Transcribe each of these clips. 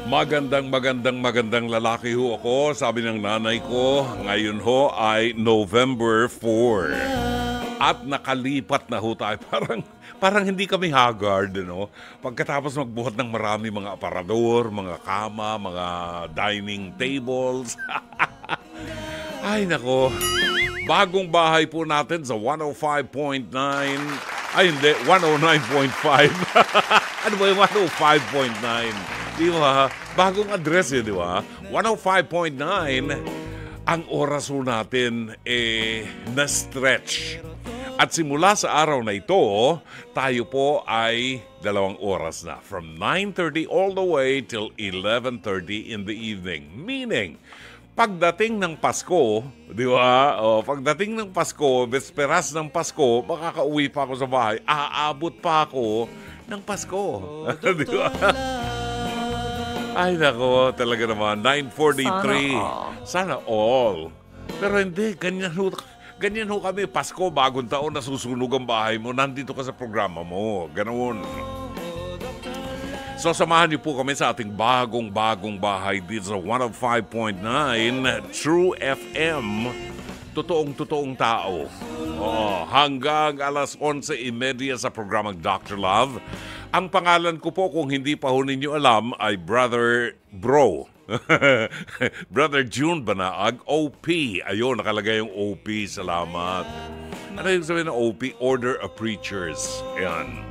Magandang lalaki ho ako. Sabi ng nanay ko, ngayon ho ay November 4. At nakalipat na ho tayo. Parang hindi kami haggard, no? Pagkatapos magbuhat ng marami mga aparador, mga kama, mga dining tables. Ay nako. Bagong bahay po natin sa 105.9. Ay hindi, 109.5. Ano ba yung 105.9? Di ba? Bagong address di ba? 105.9. Ang oras ho natin na-stretch. At simula sa araw na ito, tayo po ay 2 oras na. From 9:30 all the way till 11:30 in the evening. Meaning, pagdating ng Pasko, di ba? Pagdating ng Pasko, vesperas ng Pasko, makakauwi pa ako sa bahay, aabot pa ako ng Pasko. Di ba? Ay nako, talaga naman, 9:43. Sana all. Pero hindi, ganyan ho kami. Pasko, bagong taon, nasusunog ang bahay mo, nandito ka sa programa mo. Ganoon. So samahan niyo po kami sa ating bagong bahay dito sa 105.9 True FM. Totoong tao. Hanggang alas 11:30 sa programang Dr. Love. Ang pangalan ko po, kung hindi pa ho ninyo alam, ay Brother June Banaag, OP. Ayun, nakalagay yung OP. Salamat. Ano yung sabihin ng OP? Order of Preachers. Ayan.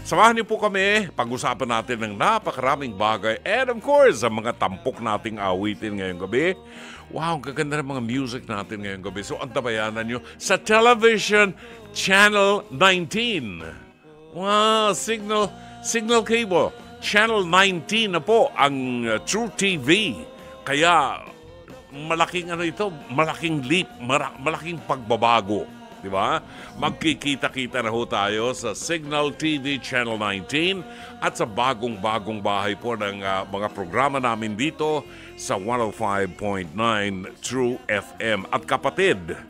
Samahan niyo po kami. Pag-usapan natin ng napakaraming bagay. And of course, ang mga tampok nating awitin ngayong gabi. Wow, ang gaganda ng mga music natin ngayong gabi. So, antabayanan niyo sa television Channel 19. Wow, signal cable. Channel 19 na po ang True TV. Kaya malaking malaking leap, malaking pagbabago, di ba? Magkikita-kita na ho tayo sa Signal TV Channel 19 at sa bagong bahay po ng mga programa namin dito sa 105.9 True FM. At kapatid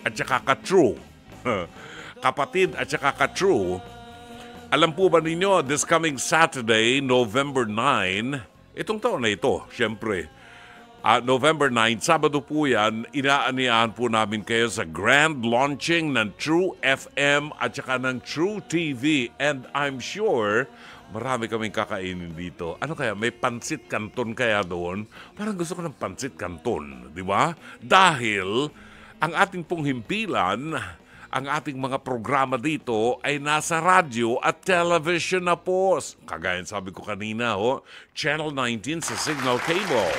at saka ka-True. Kapatid at saka ka-True, alam po ba ninyo, this coming Saturday, November 9, itong taon na ito, syempre, November 9, Sabado po yan, inaaniyahan po namin kayo sa grand launching ng True FM at saka ng True TV. And I'm sure, marami kaming kakainin dito. Ano kaya, may pansit canton kaya doon? Parang gusto ko ng pansit canton, di ba? Dahil, ang ating pong himpilan, ang ating mga programa dito ay nasa radyo at television na po. Kagaya sabi ko kanina, Channel 19 sa Signal Cable.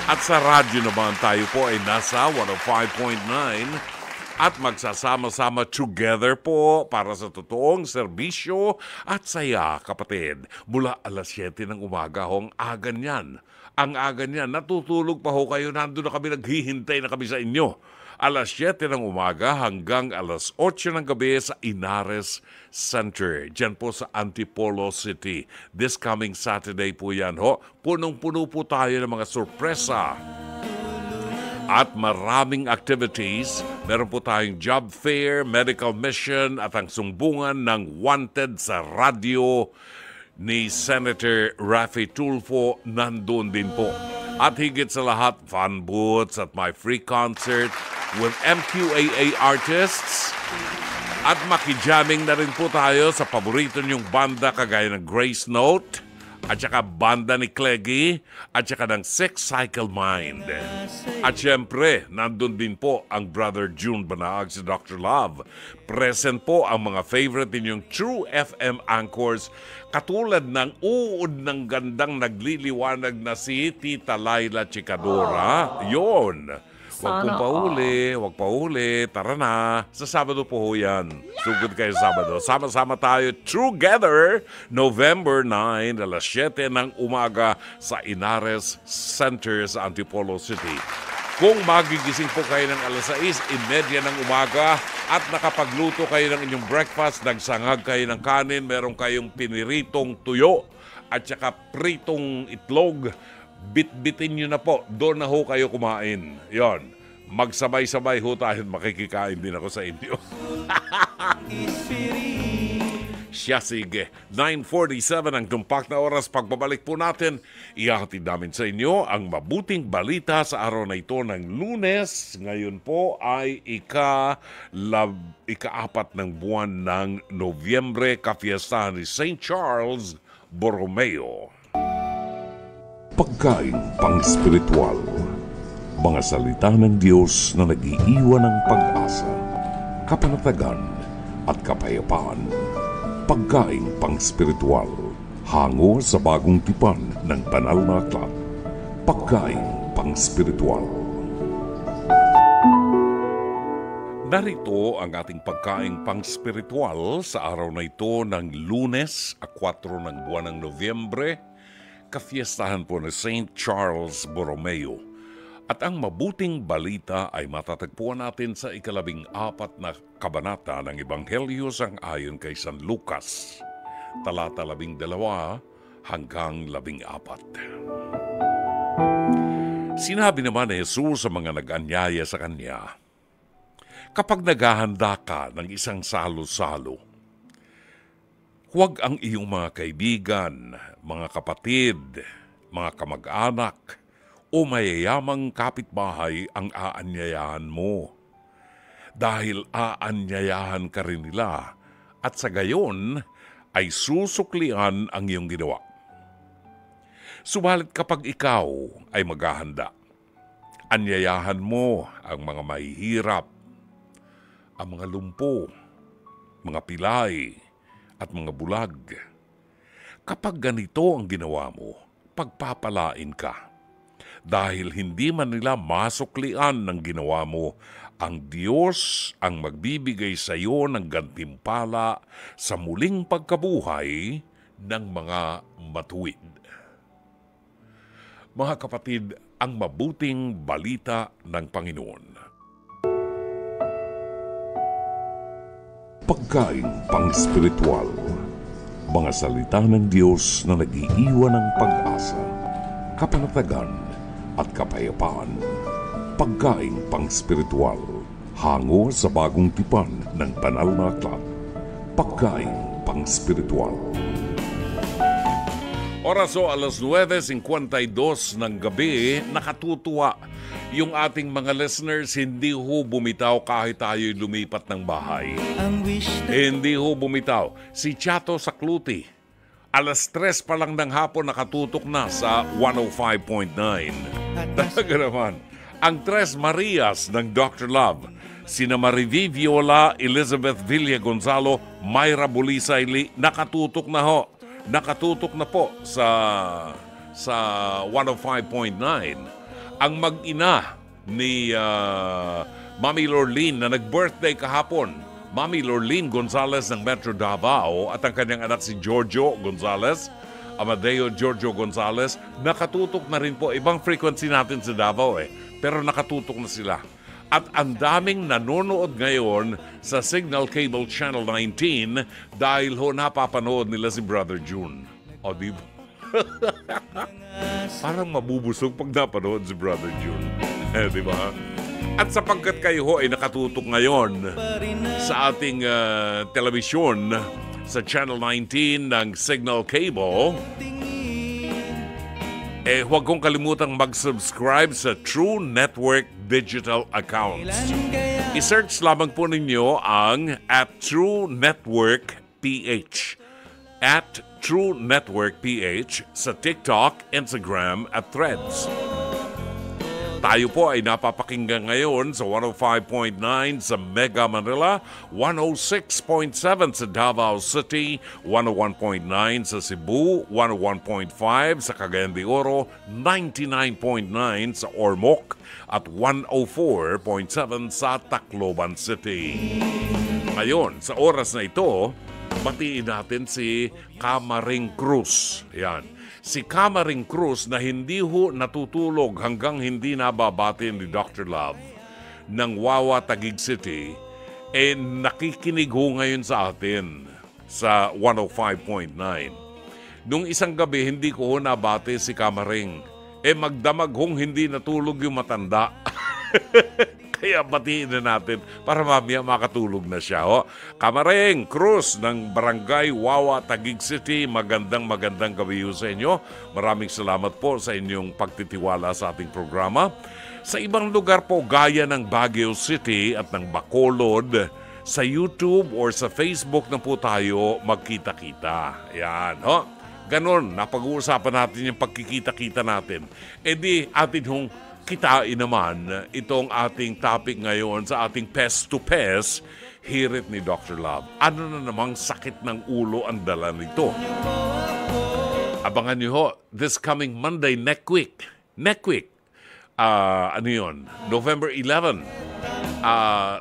At sa radyo naman tayo po ay nasa 105.9 at magsasama-sama together po para sa totoong serbisyo at saya, kapatid. Mula alas 7 ng umaga ang aga niyan. Ang aga niyan, natutulog pa ho kayo, nandun na kami, naghihintay na kami sa inyo. Alas 7 ng umaga hanggang alas 8 ng gabi sa Inares Center. Diyan po sa Antipolo City. This coming Saturday po yan, Punong-puno po tayo ng mga sorpresa. At maraming activities. Meron po tayong job fair, medical mission at ang sumbungan ng wanted sa radyo ni Senator Raffy Tulfo nandun din po. At higit sa lahat, fun booths at my free concert with MQAA artists. At makijamming na rin po tayo sa paborito niyong banda kagaya ng Grace Note at saka banda ni Cleggy at saka ng Six Cycle Mind. At syempre, nandun din po ang Brother June Banaag, si Dr. Love. Present po ang mga favorite ninyong True FM anchors katulad ng uod ng gandang nagliliwanag na si Tita Laila Chicadora. Yon. Huwag pa uli. Tara na. Sa Sabado po yan. Sugod kayo Sabado. Sama-sama tayo together November 9, alas 7 ng umaga sa Inares Center sa Antipolo City. Kung magigising po kayo ng alas 6:30 ng umaga at nakapagluto kayo ng inyong breakfast, nagsangag kayo ng kanin, meron kayong piniritong tuyo at saka pritong itlog, bit-bitin nyo na po. Doon na ho kayo kumain. Yon. Magsabay-sabay ho tayo. Makikikain din ako sa inyo. Siya sige, 9:47 ang tumpak na oras. Pagbabalik po natin, ihahatid namin sa inyo ang mabuting balita sa araw na ito ng Lunes. Ngayon po ay ika-4 ng buwan ng Nobyembre, kafiestahan ni St. Charles Borromeo. Pagkain pang-spiritual, mga salita ng Diyos na nag-iiwan ng pag-asa, kapanatagan at kapayapaan. Pagkain pang-spiritual, hango sa bagong tipan ng banal na aklat. Pagkain pang-spiritual. Narito ang ating pagkain pang-spiritual sa araw na ito ng Lunes, 4 ng buwan ng Nobyembre, kafiestahan po ni St. Charles Borromeo. At ang mabuting balita ay matatagpuan natin sa 14 na kabanata ng Ebanghelyo sang ayon kay San Lucas, talata 12 hanggang 14. Sinabi naman ni Jesus sa mga nag-anyaya sa kanya, kapag naghahanda ka ng isang salo-salo, huwag ang iyong mga kaibigan, mga kapatid, mga kamag-anak, o mayayamang kapitbahay ang aanyayahan mo. Dahil aanyayahan ka rin nila at sa gayon ay susuklian ang iyong ginawa. Subalit kapag ikaw ay maghahanda, anyayahan mo ang mga mahihirap, ang mga lumpo, mga pilay at mga bulag. Kapag ganito ang ginawa mo, pagpapalain ka. Dahil hindi man nila masuklian ng ginawa mo, ang Diyos ang magbibigay sa iyo ng gantimpala sa muling pagkabuhay ng mga matuwid. Mga kapatid, ang mabuting balita ng Panginoon. Pagkain pang-spiritual, mga salita ng Diyos na nag-iiwan ng pag-asa, kapanatagan at kapayapaan. Pagkain pang-spiritual, hango sa bagong tipan ng banal na aklat. Pagkain pang-spiritual. Oras o 9:52 ng gabi, nakatutuwa yung ating mga listeners. Hindi ho bumitaw kahit tayo'y lumipat ng bahay. Hindi ho bumitaw. Si Chato Sakluti, 3:00 pa lang ng hapon nakatutok na sa 105.9. Talaga naman. Ang Tres Marias ng Dr. Love, sina Mariví Viola, Elizabeth Villa Gonzalo, Myra Bulisaili, nakatutok na ho. Nakatutok na po sa 105.9. Ang mag-ina ni Mami Lorlene na nag-birthday kahapon, Mami Lorlene Gonzales ng Metro Davao, at ang kanyang anak si Giorgio Gonzales, Amadeo Giorgio Gonzales, nakatutok na rin po. Ibang frequency natin sa Davao pero nakatutok na sila. At ang daming nanonood ngayon sa Signal Cable Channel 19 dahil ho napapanood nila si Brother June. O di ba? Parang mabubusog pag napanood si Brother June. Di ba? At sapagkat kayo ho ay nakatutok ngayon sa ating telebisyon sa Channel 19 ng Signal Cable, huwag kong kalimutang mag-subscribe sa True Network digital accounts. I-search lamang po ninyo ang @True Network PH. @True Network PH sa TikTok, Instagram at Threads. Tayo po ay napapakinggan ngayon sa 105.9 sa Mega Manila, 106.7 sa Davao City, 101.9 sa Cebu, 101.5 sa Cagayan de Oro, 99.9 sa Ormoc at 104.7 sa Tacloban City. Ngayon, sa oras na ito, batiin natin si Camaring Cruz. Yan. Si Camaring Cruz na hindi ho natutulog hanggang hindi nababati ni Dr. Love ng Wawa, Taguig City, nakikinig ho ngayon sa atin sa 105.9. Nung isang gabi, hindi ko ho nabati si Camaring. Magdamag hong hindi natulog yung matanda. Kaya batiin na natin para mamaya makatulog na siya. Kamareng Cruz ng Barangay Wawa, Taguig City, magandang gabi sa inyo. Maraming salamat po sa inyong pagtitiwala sa ating programa. Sa ibang lugar po gaya ng Baguio City at ng Bacolod, sa YouTube or sa Facebook na po tayo magkita-kita. Yan, Ganon, napag-uusapan natin yung pagkikita-kita natin. E di atin hong kitain naman itong ating topic ngayon sa ating Pest to Pest, hirit ni Dr. Love. Ano na namang sakit ng ulo ang dala nito? Abangan niyo this coming Monday, next week. Ano yun? November 11.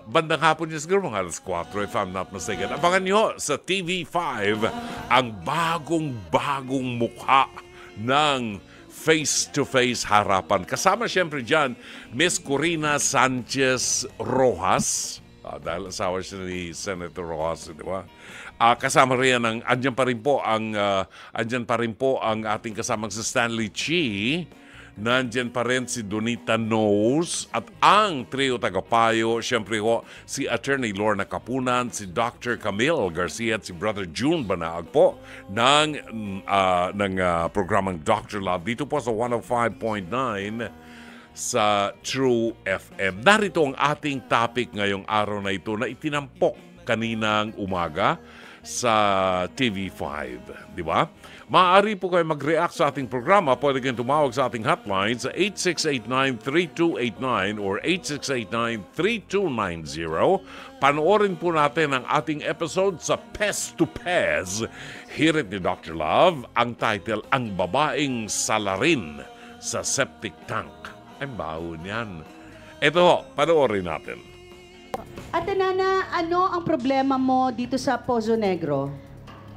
Bandang hapon niya siguro mga alas 4 if I'm not mistaken. Abangan niyo sa TV5 ang bagong mukha ng face-to-face harapan. Kasama siyempre dyan, Miss Corina Sanchez Rojas. Dahil asawa siya ni Senator Rojas, di ba? Kasama rin andyan pa rin po ang ating kasamang si Stanley Chi. Nandyan pa rin si Donita Knows at ang trio tagapayo, siyempre si Attorney Lorna Kapunan, si Dr. Camille Garcia at si Brother June Banaag po ng programang Dr. Love dito po sa 105.9 sa True FM. Narito ang ating topic ngayong araw na ito na itinampok kaninang umaga sa TV5, di ba? Maaari po kayo mag-react sa ating programa. Pwede kayong tumawag sa ating hotline sa 8689-3289 or 8689-3290. Panoorin po natin ang ating episode sa Pest to Pest, hirit ni Dr. Love. Ang title, Ang Babaeng Salarin sa Septic Tank. Ay, baho niyan. Ito, panoorin natin. Ate Nana, ano ang problema mo dito sa Pozo Negro?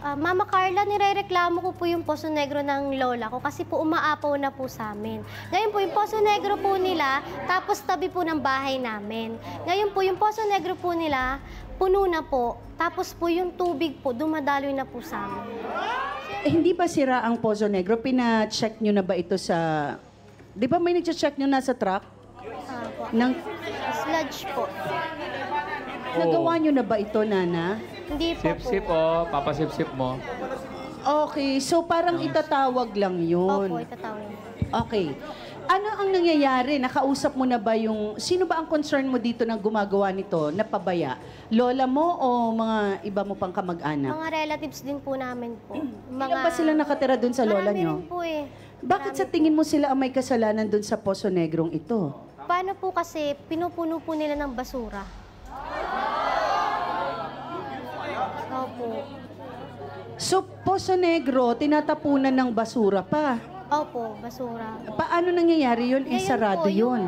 Mama Carla, nirereklamo ko po yung Pozo Negro ng lola ko kasi po umaapaw na po sa amin. Ngayon po yung Pozo Negro po nila, tapos tabi po ng bahay namin. Ngayon po yung Pozo Negro po nila, puno na po. Tapos po yung tubig po, dumadaloy na po sa amin. Hindi ba sira ang Pozo Negro? Pina-check nyo na ba ito sa... Di ba may nag-check nyo na sa truck? Sludge po. Nagawa nyo na ba ito, Nana? Hindi po Sip-sip po. papasip-sip mo. Okay, so parang itatawag lang yun. Opo, itatawag. Okay. Ano ang nangyayari? Nakausap mo na ba yung... Sino ba ang concern mo dito na gumagawa nito, na pabaya? Lola mo o mga iba mo pang kamag-anak? Mga relatives din po namin po. Ilan ba sila nakatira dun sa lola Marami nyo? rin po eh. Bakit sa tingin mo sila ang may kasalanan dun sa Pozo Negrong ito? Paano po kasi pinupuno po nila ng basura? Opo. So, Pozo Negro, tinatapunan ng basura pa. Opo, basura. Paano nangyayari yun? Ngayon Sarado po, yun.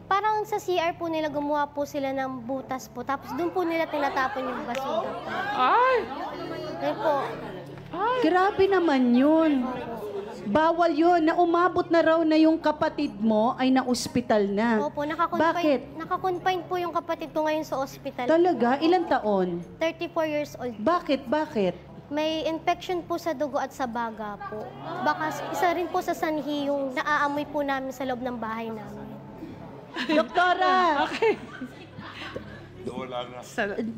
Parang sa CR po nila gumawa po sila ng butas po. Tapos doon po nila tinatapon yung basura po. Ay! Ngayon po. Grabe naman yun. Bawal yun. Na umabot na raw na yung kapatid mo ay na-ospital na. Opo, Bakit? nakakonfine po yung kapatid ko ngayon sa ospital. Talaga? Ilang taon? 34 years old. Bakit? May infection po sa dugo at sa baga po. Baka isa rin po sa sanhi yung naaamoy po namin sa loob ng bahay namin. Doktora!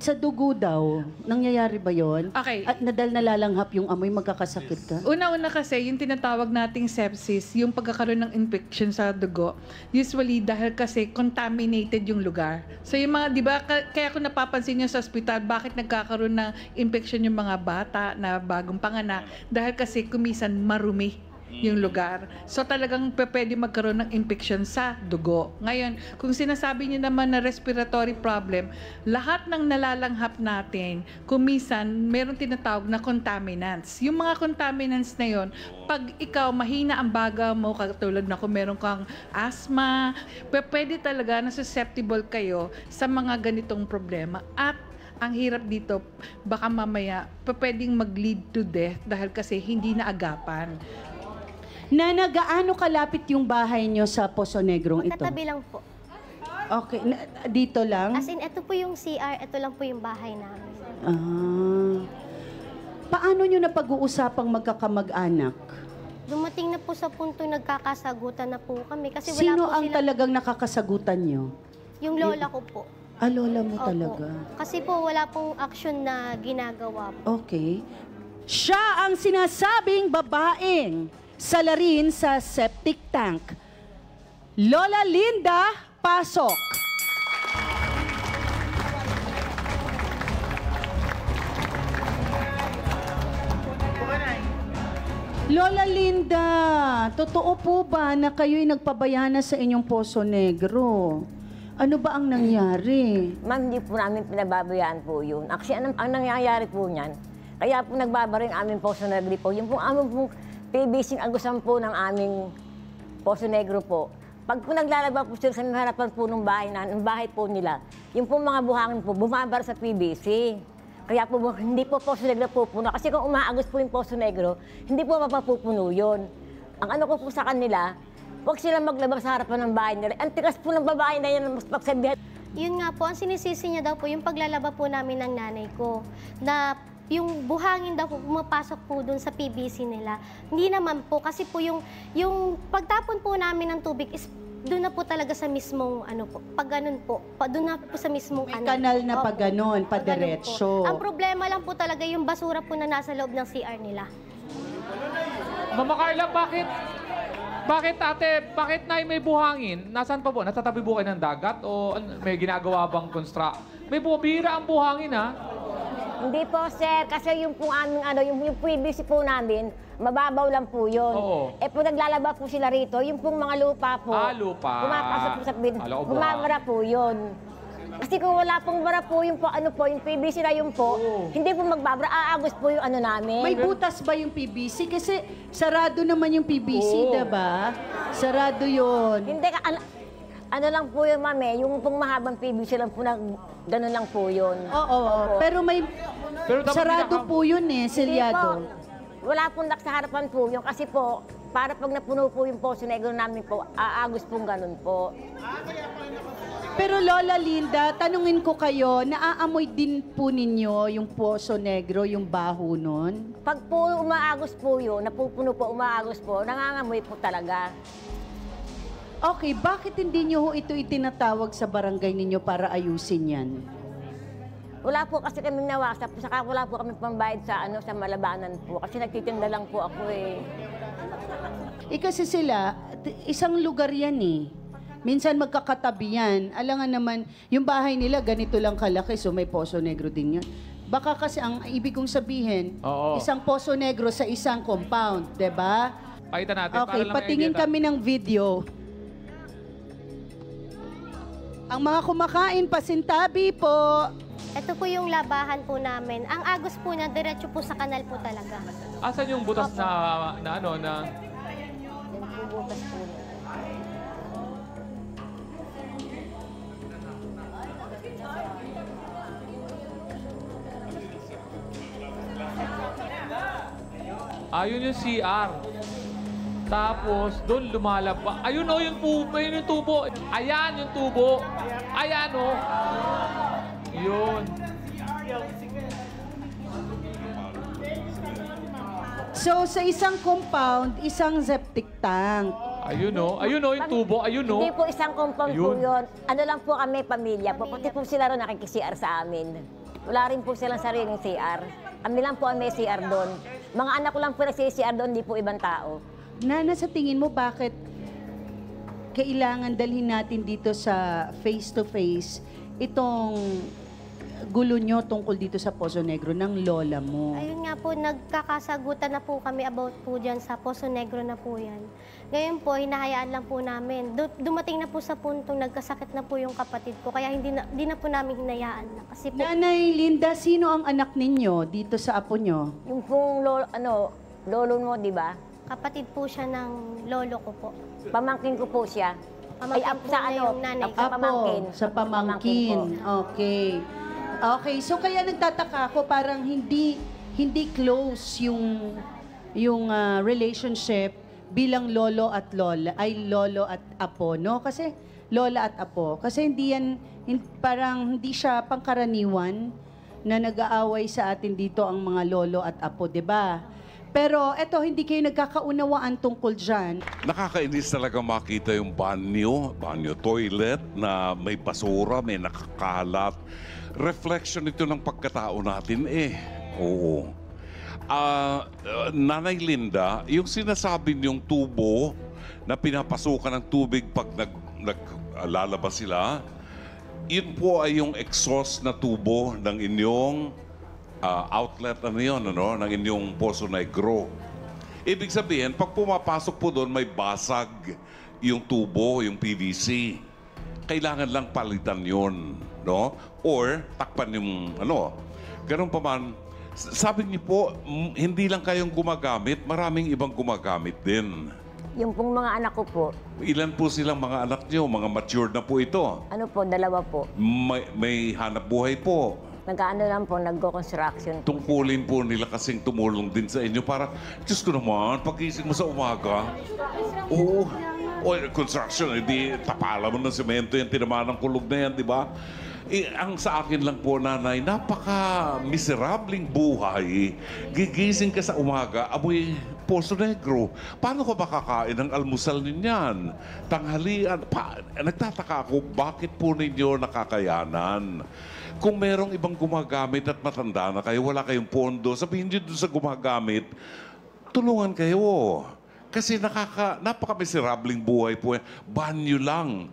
Sa dugo daw, nangyayari ba yon? Okay. At nalalanghap yung amoy, magkakasakit ka? Una-una kasi, yung tinatawag nating sepsis, yung pagkakaroon ng infection sa dugo, usually dahil kasi contaminated yung lugar. So yung mga, di ba, kaya kung napapansin nyo sa ospital, bakit nagkakaroon ng infection yung mga bata na bagong panganak? Dahil kasi kumisan marumi yung lugar. So talagang pwede magkaroon ng infection sa dugo. Ngayon, kung sinasabi niyo naman na respiratory problem, lahat ng nalalanghap natin, kumisan, meron tinatawag na contaminants. Yung mga contaminants na yon, pag ikaw mahina ang baga mo, katulad na kung meron kang asthma, pwede talaga na susceptible kayo sa mga ganitong problema. At ang hirap dito, baka mamaya pwedeng mag-lead to death dahil kasi hindi na agapan. Nana, gaano kalapit yung bahay nyo sa Pozo Negrong ito? Magkatabi lang po. Okay, dito lang? As in, ito po yung CR, ito lang po yung bahay namin. Paano nyo napag-uusapang magkakamag-anak? Dumating na po sa punto nagkakasagutan na po kami. Kasi wala Sino po ang sila, talagang nakakasagutan nyo? Yung lola ko po. Lola mo Opo. talaga. Kasi po wala pong action na ginagawa po. Okay. Siya ang sinasabing babaeng salarin sa septic tank. Lola Linda, pasok. Lola Linda, totoo po ba na kayo'y nagpabayana sa inyong Poso Negro? Ano ba ang nangyari? Ma'am, hindi po namin pinababayaan po yun. Actually, ang nangyayari po niyan, kaya po nagbabarin aming Poso Negro po, yung pong aming pong PVC agusan po ng aming Poso Negro po. Pag po naglalaba po sila sa harapan po ng bahay po nila, yung pong mga buhangin po, bumabar sa PVC. Kaya po, hindi po Poso Negro pupuno. Kasi kung umaagos po yung Poso Negro, hindi po mapapupuno yun. Ang ano ko po sa kanila, huwag sila maglabas sa harapan ng bahay nila. Ang tigas po ng babae na yan, mas pagsabihan. Yun nga po, ang sinisisi niya daw po yung paglalaba po namin ng nanay ko. Na yung buhangin daw po pumapasok po dun sa PVC nila. Hindi naman po, kasi po yung pagtapon po namin ng tubig is doon na po talaga sa mismong ano po, pag ganun po, doon na po sa mismong May kanal na Opo, pag ganon, pa pag ganun diretso. po. Ang problema lang po talaga yung basura po na nasa loob ng CR nila. Mama Carla, bakit ate, bakit na may buhangin? Nasaan pa po? Nasa tabi po kayo ng dagat o may ginagawa bang May bumira ang buhangin, ha? Hindi po, sir. Kasi yung pong aming, yung PVC po namin, mababaw lang po yun. Oo. Eh po naglalaba po sila rito, yung pong mga lupa po. Lupa. Pumapasok po sa bin. Kala ko Bumabara po yun. Kasi kung wala pong bara po yung yung PVC na yun po, hindi po magbabara, aagos po yung ano namin. May butas ba yung PVC? Kasi sarado naman yung PVC, Oo. diba? Sarado yun. Hindi ka, ano lang po yun, mami, yung pong mahabang PVC lang po na gano'n lang po yun. Oo, Opo. pero may Pero dapat sarado pinaka- po yun eh, Hindi selyado. po. Wala pong lock sa harapan po yun kasi po, para pag napuno po yung Poso Negro namin po, aagos pong ganun po. Pero Lola Linda, tanungin ko kayo, naaamoy din po ninyo yung Poso Negro, yung baho nun? Pag po umaagos po yun, napupuno po, umaagos po, nangangamoy po talaga. Okay, bakit hindi nyo ho ito itinatawag sa barangay ninyo para ayusin yan? Wala po kasi kaming nawasa po, saka wala po kaming pambayad sa sa malabanan po, kasi nagtitinda lang po ako eh. Kasi sila, isang lugar yan eh. Minsan magkakatabi yan. Alam nga naman, yung bahay nila ganito lang kalaki, so may Poso Negro din yan. Baka kasi ang ibig kong sabihin, Oo. isang Poso Negro sa isang compound, 'di ba? Pakita natin. Okay, para lang patingin may idea kami ng video. Ang mga kumakain, pasintabi po. Ito po yung labahan po namin. Ang agos po niya, diretso po sa kanal po talaga. Asan yung butas na ano na Yan po butas po. ayun yung CR. Tapos doon lumalaba. Ayun oh, yung tubo, ayun yung tubo. Ayan yung tubo. Ayan oh. Yun. So, sa isang compound, isang septic tank. Ayun oh. Ayun oh yung tubo. Ayun oh. Hindi po isang compound po Ayun. yun. Ano lang po kami, pamilya po. Pati po sila rin nakikisi-CR sa amin. Wala rin po silang sariling CR. Kami lang po ang may CR doon. Mga anak ko lang po nagsi-CR doon, hindi po ibang tao. Nana, sa tingin mo, bakit kailangan dalhin natin dito sa face-to-face itong gulo nyo tungkol dito sa Poso Negro ng lola mo? Ayun nga po, nagkakasagutan na po kami about po dyan sa Poso Negro na po yan. Ngayon po, hinahayaan lang po namin. Dumating na po sa puntong nagkasakit na po yung kapatid ko, kaya hindi na po namin hinayaan na. Kasi po, Nanay Linda, sino ang anak ninyo dito sa apo nyo? Yung pong lolo mo, di ba? kapatid po siya ng lolo ko po. Pamangkin ko po siya. Pamangkin Ay, po sa na ano? yung nanay ko. Sa pamangkin. Sa pamangkin. Okay. Okay, so kaya nagtataka ako parang hindi close yung relationship bilang lolo at lola, ay lolo at apo, no? Kasi lola at apo. Kasi parang hindi siya pangkaraniwan na nag-aaway sa atin dito ang mga lolo at apo, 'di ba? Pero eto, hindi kayo nagkakaunawaan tungkol dyan. Nakakainis talaga makita yung banyo toilet na may basura, may nakakalat. Reflection ito ng pagkatao natin Oo. Nanay Linda, yung sinasabi niyong tubo na pinapasukan ng tubig pag naglalabas sila, yun po ay yung exhaust na tubo ng inyong outlet ng inyong Poso Negro. Ibig sabihin, pag pumapasok po doon, may basag yung tubo, yung PVC. Kailangan lang palitan yun, no? Or takpan yung Ganun pa man, sabi niyo po, hindi lang kayong gumagamit, maraming ibang gumagamit din. Yung pong mga anak ko po, Ilan po silang mga anak niyo? Mga matured na po ito. ano po, 2 po. May hanap buhay po. Nag-ano lang po, nag-construction. Tungkulin po nila kasing tumulong din sa inyo para, Diyos ko naman, pagising mo sa umaga, oo, construction, hindi tapala mo ng semento yung tinamaan ng kulog na yan, di ba? Ang sa akin lang po, nanay, napaka-miserabling buhay. Gigising ka sa umaga, amoy Poso Negro. Paano ka makakain ng almusal ninyan? Tanghalian, nagtataka ako, bakit po ninyo nakakayanan? Kung merong ibang gumagamit at matanda na kayo, wala kayong pondo, sabihin nyo doon sa gumagamit, tulungan kayo. Kasi napaka-miserabling buhay po. Banyo lang,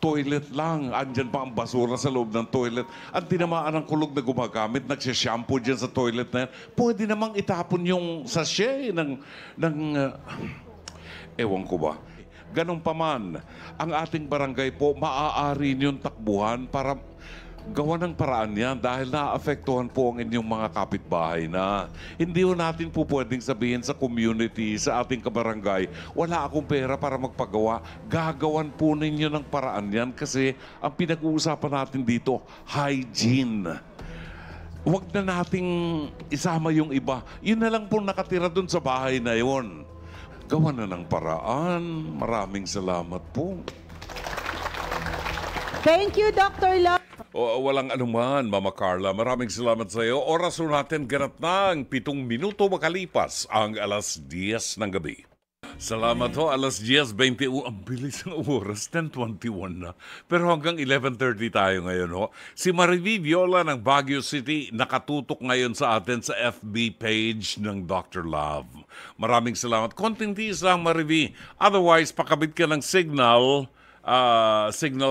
toilet lang, andyan pa ang basura sa loob ng toilet. Ang tinamaan ng kulog na gumagamit, nagsishampoo dyan sa toilet na yan, pwede namang itapon yung sachet ewan ko ba. Ganun pa man, ang ating barangay po, maaari niyong takbuhan para gawa ng paraan yan dahil naapektuhan po ang inyong mga kapitbahay na hindi ho natin po pwedeng sabihin sa community, sa ating kabarangay, wala akong pera para magpagawa. Gagawan po ninyo ng paraan yan kasi ang pinag-uusapan natin dito, hygiene. Huwag na nating isama yung iba. Yun na lang po nakatira dun sa bahay na yun. Gawa na ng paraan. Maraming salamat po. Thank you, Dr. Love. Walang anuman, Mama Carla. Maraming salamat sa iyo. Oras po natin ganap na ang 7 minuto makalipas ang 10:00 ng gabi. Salamat ho, 10:21. Ang bilis ng oras, 10:21 na. Pero hanggang 11:30 tayo ngayon ho. Si Mariví Viola ng Baguio City nakatutok ngayon sa atin sa FB page ng Dr. Love. Maraming salamat. Konting tiis lang, Mariví. Otherwise, pakabit ka ng signal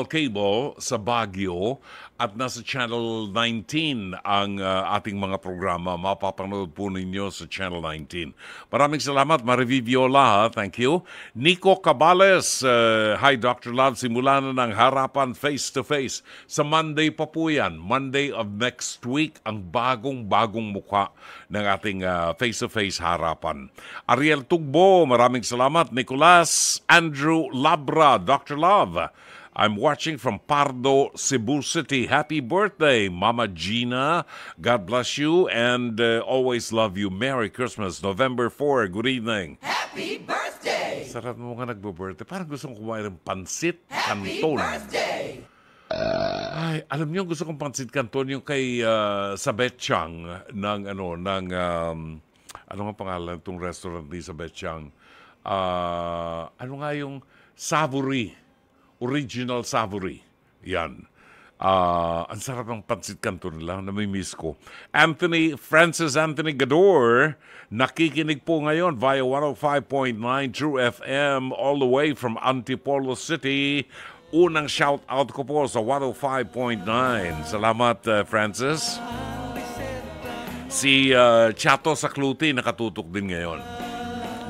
cable sa Baguio at nasa Channel 19 ang ating mga programa. Mapapanood po ninyo sa Channel 19. Maraming salamat, Mariví Viola. Thank you. Nico Cabales, hi Dr. Love. Simula na ng harapan face-to-face. Sa Monday pa po yan. Monday of next week, ang bagong-bagong mukha ng ating face-to-face harapan. Ariel Tugbo, maraming salamat. Nicolas Andrew Labra, Dr. Love. I'm watching from Pardo, Cebu City. Happy birthday, Mama Gina. God bless you and always love you. Merry Christmas, November 4. Good evening. Happy birthday! Sarap mo nga nagbo-birthday. Parang gusto kong kumain ng pansit canton. Birthday! Ay, alam niyo, gusto kong pansit canton yung kay Sabet Chang ng ano nga pangalan itong restaurant ni Sabet Chang? Ano nga yung Savory? Original Savory. Yan. Ang sarap ng pansit canton nila. Namimiss ko. Francis Anthony Gador, nakikinig po ngayon via 105.9 True FM all the way from Antipolo City. Unang shout out ko po sa 105.9. Salamat, Francis. Si Chato Sakluti nakatutok din ngayon.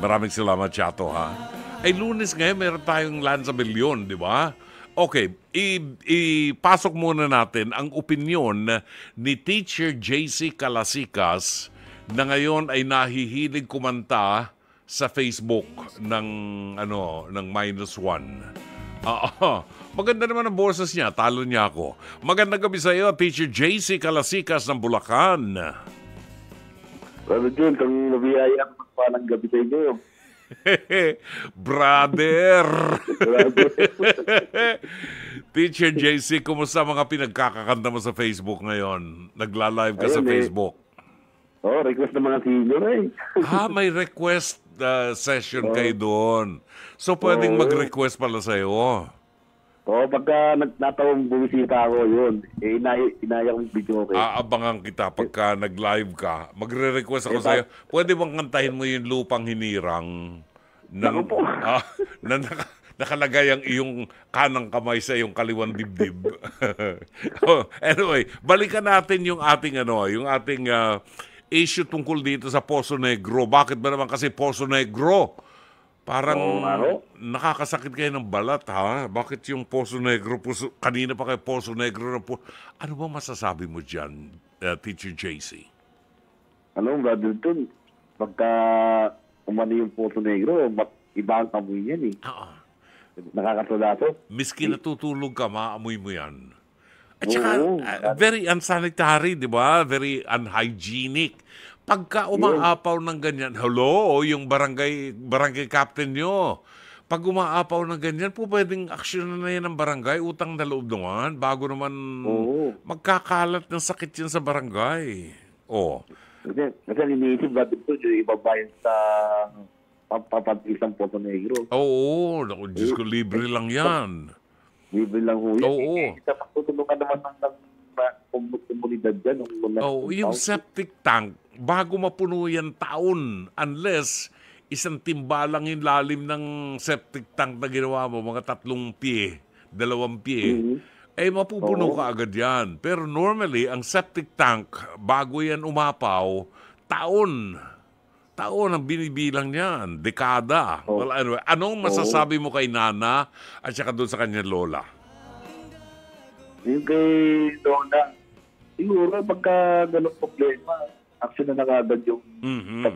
Maraming salamat, Chato, ha? Ay, Lunes ngayon, meron tayong Lanza Milyon, di ba? Okay, ipasok muna natin ang opinyon ni Teacher JC Calasikas na ngayon ay nahihilig kumanta sa Facebook ng -1. Maganda naman ang boses niya, talo niya ako. Magandang gabi sa iyo, Teacher JC Calasikas ng Bulacan. Pero Jun, kung nabiyaya ko palang gabi sa inyo. Brother! Teacher JC, kumusta mga pinagkakakanta mo sa Facebook ngayon? Nagla-live ka sa Facebook. Oh, request ng mga senior eh. May request session kayo doon. So, pwedeng mag-request pala sa'yo. Oo, pagka natawang bumisita ako, yun. Inaya kong video okay. Aabangan kita pagka nag-live ka. Magre-request ako sa'yo. Pwede bang kantahin mo yung Lupang Hinirang? Naku po. Na nakalagay ang iyong kanang kamay sa iyong kaliwang dibdib. Anyway, balikan natin yung ating issue tungkol dito sa Poso Negro. Bakit ba naman kasi Poso Negro? Parang nakakasakit kayo ng balat, ha? Bakit yung Poso Negro, kanina pa kayo Poso Negro na po. Ano ba masasabi mo dyan, Teacher JC? Brother Tun, pagka umani yung Poso Negro, iba ang amoy yan eh. Nakakasulaso. Miski natutulog ka, maamoy mo yan. At saka, very unsanitary, di ba? Very unhygienic. Pagka umaapaw ng ganyan, hello, yung barangay captain nyo. Pag umaapaw ng ganyan, po pwedeng aksyonan na yan ng barangay, utang na loob naman, bago naman magkakalat ng sakit yan sa barangay. Kasi iniisip ba dito, yung ibabayan sa papatisang Poso Negro. Oo, naku, Diyos ko, libre lang yan. Libre lang ho yan. Oo. Isa pagtutulungan naman ng komunidad dyan. Yung septic tank, bago mapuno yan taon, unless isang timbalang yung lalim ng septic tank na ginawa mo, mga 3 pie, 2 pie, mapupuno ka agad yan. Pero normally, ang septic tank, bago yan umapaw, taon ang binibilang niyan, dekada. Well, anyway, anong masasabi mo kay Nana at saka doon sa kanyang lola? Yung kay Lola, siguro pagka ganong problema, action na agad yung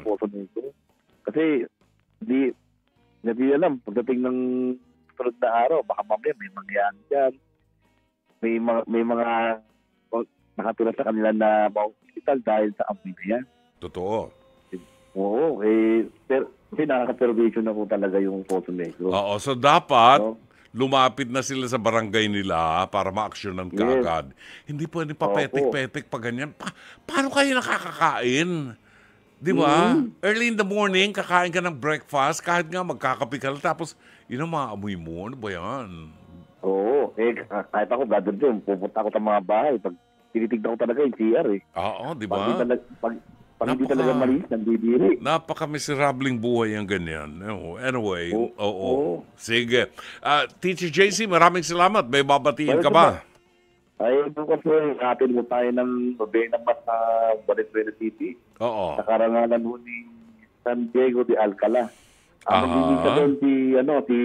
Poso Negro. Kasi hindi alam, pagdating ng sunod na araw, baka mamaya may mangyayari dyan. May mga nakatira sa kanila na hospital dahil sa amoy na yan. Totoo. Oo, pero kasi nakaka-permission na po talaga yung Poso Negro. Oo, so dapat lumapit na sila sa barangay nila para ma-actionan ka agad. Hindi pwede papetik-petik pa ganyan. Paano kayo nakakakain? Di ba? Early in the morning, kakain ka ng breakfast, kahit nga magkakape ka lang, tapos yun ang maamoy mo. Ano ba yan? Oo, kahit ako, brother John, pupunta ako sa mga bahay. Pag tinitignan ko talaga yung CR eh. Oo, di ba? Pag hindi talaga malinis, nandidiri. Napaka-miserableng buhay ang ganyan. Anyway, sige. Teacher JC, maraming salamat. May babatiin ka ba? Ay, bukas po, atin mo tayo ng Novena Mat na Valenzuela City. Oo. Sa karangalan mo ni San Diego de Alcala. Ang magbibisa doon si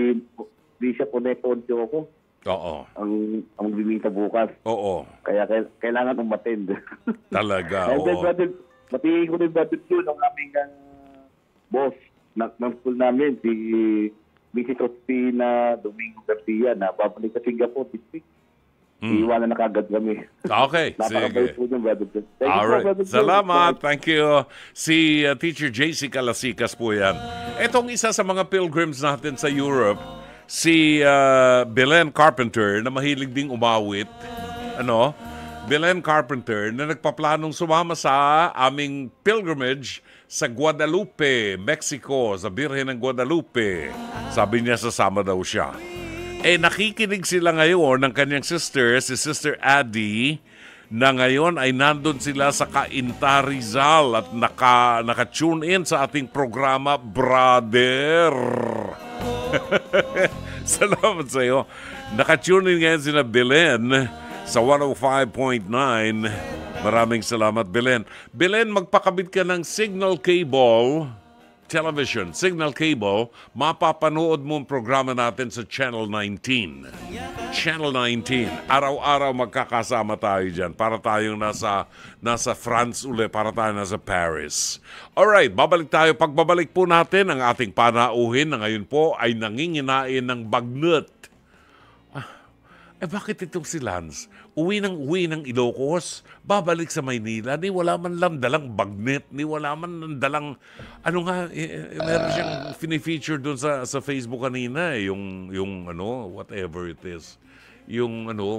Bishop Oneponcio ako. Oo. Ang magbibisa bukas. Oo. Kaya kailangan umattend. Talaga, oo. Matigil ko rin ba dito ng aming boss ng school namin, si Mrs. Ospina Domingo Garcia, na babalik sa Singapore this week. Iiwanan na kagad kami. Okay, sige. Po dyan, Brother John. Alright. Salamat. Thank you. Si Teacher JC Calasikas po yan. Itong isa sa mga pilgrims natin sa Europe, si Belen Carpenter, na mahilig ding umawit. Belen Carpenter, na nagpaplanong sumama sa aming pilgrimage sa Guadalupe, Mexico, sa Birhen ng Guadalupe. Sabi niya sasama daw siya. Nakikinig sila ngayon ng kanyang sister, si Sister Addie, na ngayon ay nandun sila sa Cainta Rizal at naka-tune in sa ating programa, Brother. Salamat sa iyo. Naka-tune in ngayon sila Belen sa 105.9. Maraming salamat, Belen. Belen, magpakabit ka ng signal cable, television, signal cable, mapapanood mo ang programa natin sa Channel 19. Channel 19. Araw-araw magkakasama tayo dyan para tayong nasa France uli, para tayo nasa Paris. Alright, babalik tayo. Pagbabalik po natin, ang ating panauhin na ngayon po ay nanginginain ng bagnut. Bakit itong si Lance? Uwi ng Ilocos, babalik sa Maynila, ni wala man lang dalang bagnet, ni wala man dalang, meron siyang fini-feature doon sa whatever it is.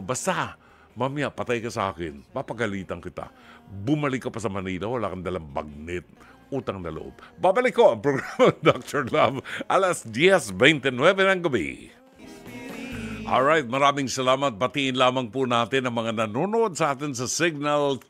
Basta, mamaya patay ka sa akin, papagalitan kita. Bumalik ka pa sa Manila, wala kang dalang bagnet. Utang na loob. Babalik ko ang programa Dr. Love alas 10:29 ng gabi. Alright, maraming salamat. Batiin lamang po natin ang mga nanonood sa atin sa Signal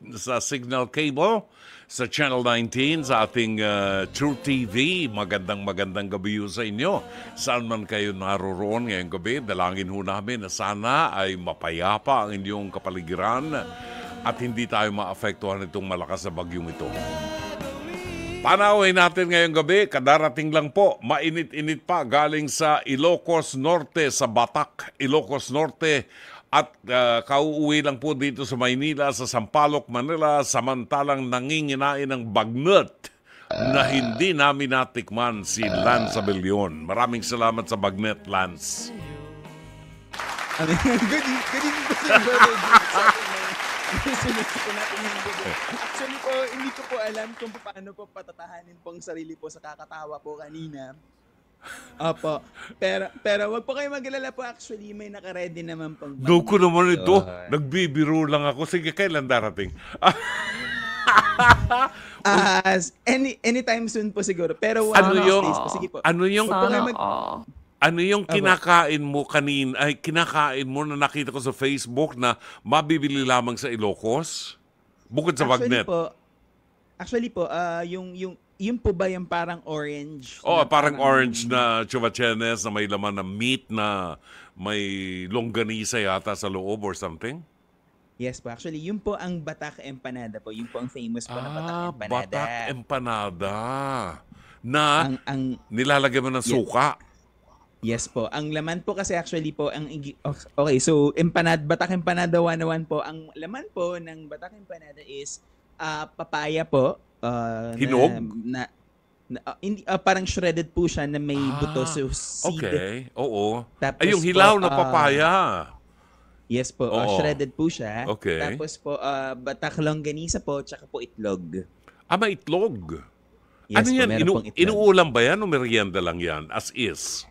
Cable, sa Channel 19, sa ating True TV. Magandang gabi sa inyo. Saan man kayo naroroon ngayong gabi, dalangin ho namin na sana ay mapayapa ang inyong kapaligiran at hindi tayo maapektuhan itong malakas na bagyong ito. Panawin natin ngayong gabi, kadarating lang po, mainit-init pa galing sa Ilocos Norte, sa Batak, Ilocos Norte, at kauuwi lang po dito sa Maynila, sa Sampaloc, Manila, samantalang nanginginain ng bagnet na hindi namin natikman si Lance Abellion. Maraming salamat sa bagnet, Lance. Good evening po sa brother. Actually po, hindi ko po alam kung paano po patatahanin po ang sarili po sa kakatawa po kanina. Opo. Pero wag po kayo mag-alala po. Actually, may naka-ready naman pong bagnet. Duko naman ito. Nagbibiro lang ako. Sige, kailan darating? Anytime soon po siguro. Pero one of these days po. Sige po. Ano yung kinakain mo kinakain mo na nakita ko sa Facebook na mabibili lamang sa Ilocos? Bukod sa bagnet. Actually po, yung po ba yung parang orange? Oh, parang orange na chumachenes na may laman na meat na may longganisa yata sa loob or something? Yes po. Actually, yun po ang Batak Empanada po. Yun po ang famous po na Batak Empanada. Batak Empanada. Na nilalagyan mo ng suka. Yes po. Ang laman po kasi actually po, okay, so Batak Empanada 101 po. Ang laman po ng Batak Empanada is papaya po. Hinog? Parang shredded po siya na may buto. So seed. Okay, oo. Tapos yung hilaw na papaya. Yes po, shredded po siya. Okay. Tapos po, Batak Longganisa po, tsaka po itlog. May itlog. Yes, ano yan? po, Inuulam ba yan o merienda lang yan? As is?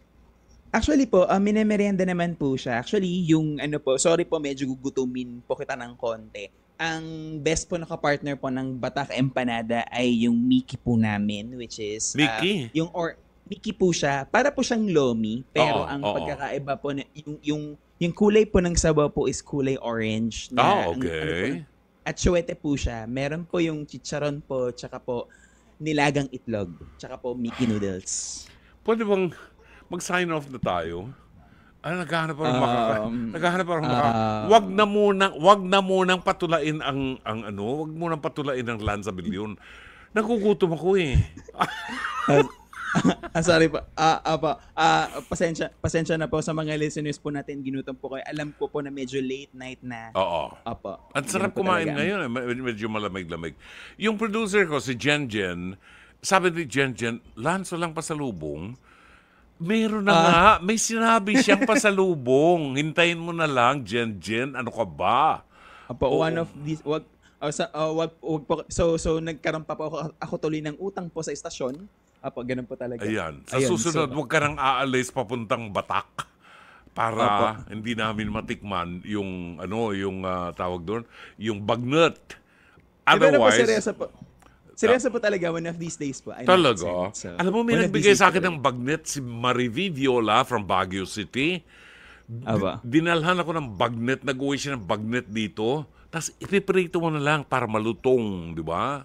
Actually po, minemerienda naman po siya. Actually, yung sorry po, medyo gugutumin po kita ng konti. Ang best po naka-partner po ng Batak Empanada ay yung Mickey po namin, which is Mickey? Mickey po siya. Para po siyang lomi, pero ang pagkakaiba po, yung kulay po ng sabaw po is kulay orange. Okay. At syuete po siya. Meron po yung chicharon po, tsaka po nilagang itlog, tsaka po Mickey noodles. Pwede bang mag-sign off na tayo? Naghahanap parang wag na munang patulain wag munang patulain ang Lance Abellion. Nagugutom ako eh. Sorry po. Pasensya na po sa mga listeners po natin. Ginutom po kayo. Alam ko po na medyo late night na. Oo. Apo. Ang sarap kumain ngayon. Medyo malamig-lamig. Yung producer ko, si Jen, sabi ni Jen, Lance, walang pasalubong. Meron na nga. May sinabi siyang pasalubong. Hintayin mo na lang, Jen. Ano ka ba? One of these, wag po. So nagkaroon pa po ako tuloy ng utang po sa estasyon. Ganun po talaga. Ayan. Sa susunod, huwag ka nang aalis papuntang Batak para hindi namin matikman yung tawag doon, yung bagnet. Otherwise, seryoso po talaga, one of these days po. Talaga? So, alam mo, may nagbigay sa akin ng bagnet si Marivi Viola from Baguio City. Dinalhan ako ng bagnet, nag-uwi siya ng bagnet dito. Tapos ipiprito mo na lang para malutong, di ba?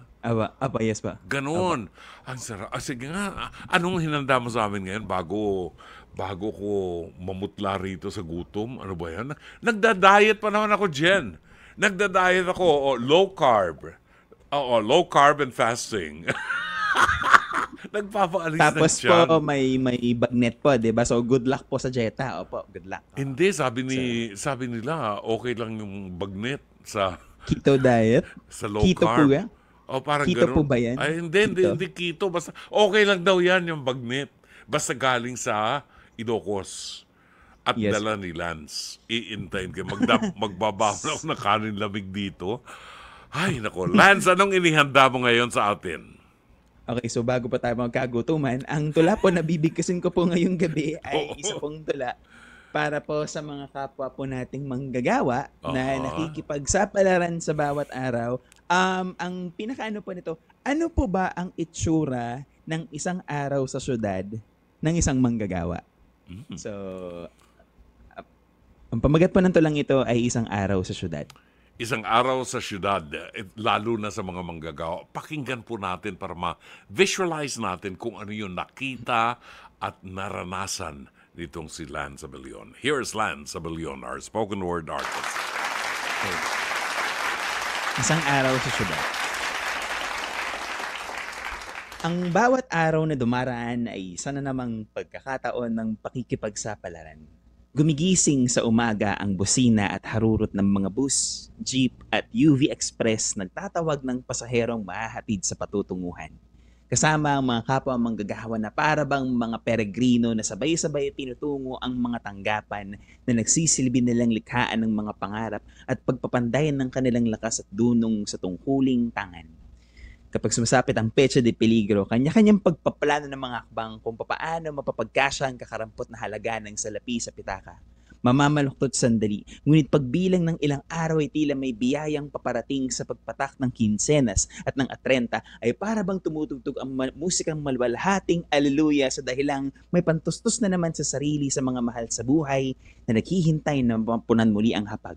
Yes pa. Ganon. Ang sarap. Sige nga, anong hinanda mo sa amin ngayon bago ko mamutla rito sa gutom? Ano ba yan? Nagda-diet pa naman ako, Jen. Nagda-diet ako, low carb. Low carb and fasting. Nagpapaalis tapos ng tiyan. Po, may bagnet po, di ba? So, good luck po sa Jetta. Good luck. Hindi, sabi nila, okay lang yung bagnet sa keto diet? Sa low keto carb. Po yan? Parang keto ganun. po ba yan? Ay, hindi keto. Basta, okay lang daw yan yung bagnet. Basta galing sa Ilocos. At dala ni Lance. Iintayin kayo. Magbabawal ako ng kanin lamig dito. Ay, nako. Lance, anong inihanda mo ngayon sa atin? Okay, so bago pa tayo magkagutuman, ang tula po na bibigkasin ko po ngayong gabi ay isa pong tula para po sa mga kapwa po nating manggagawa na Oo. nakikipagsapalaran sa bawat araw. Ang pinakaano po nito, ano po ba ang itsura ng isang araw sa syudad ng isang manggagawa? So, ang pamagat po ng tulang ito ay isang araw sa syudad. Isang araw sa syudad, lalo na sa mga manggagawa, pakinggan po natin para ma-visualize natin kung ano yung nakita at naranasan nitong si Lan Sabellion. Here's Lan Sabellion, our spoken word artist. Isang araw sa syudad. Ang bawat araw na dumaraan ay isa na namang pagkakataon ng pakikipagsapalaran. Gumigising sa umaga ang busina at harurot ng mga bus, jeep at UV Express nagtatawag ng pasaherong mahahatid sa patutunguhan. Kasama ang mga kapwa manggagawa na para bang mga peregrino na sabay-sabay tinutungo ang mga tanggapan na nagsisilbi nilang likhaan ng mga pangarap at pagpapandayan ng kanilang lakas at dunong sa tungkuling tangan. Kapag sumasapit ang petsa de peligro, kanya-kanyang pagpaplano ng mga akbang kung papaano mapapagkasya ang kakarampot na halaga ng salapi sa pitaka. Mamamaluktot sandali, ngunit pagbilang ng ilang araw ay tila may biyayang paparating sa pagpatak ng kinsenas at ng atrenta ay para bang tumutugtog ang musikang malwalhating aleluya sa dahilang may pantustos na naman sa sarili sa mga mahal sa buhay na naghihintay na mapunan muli ang hapag.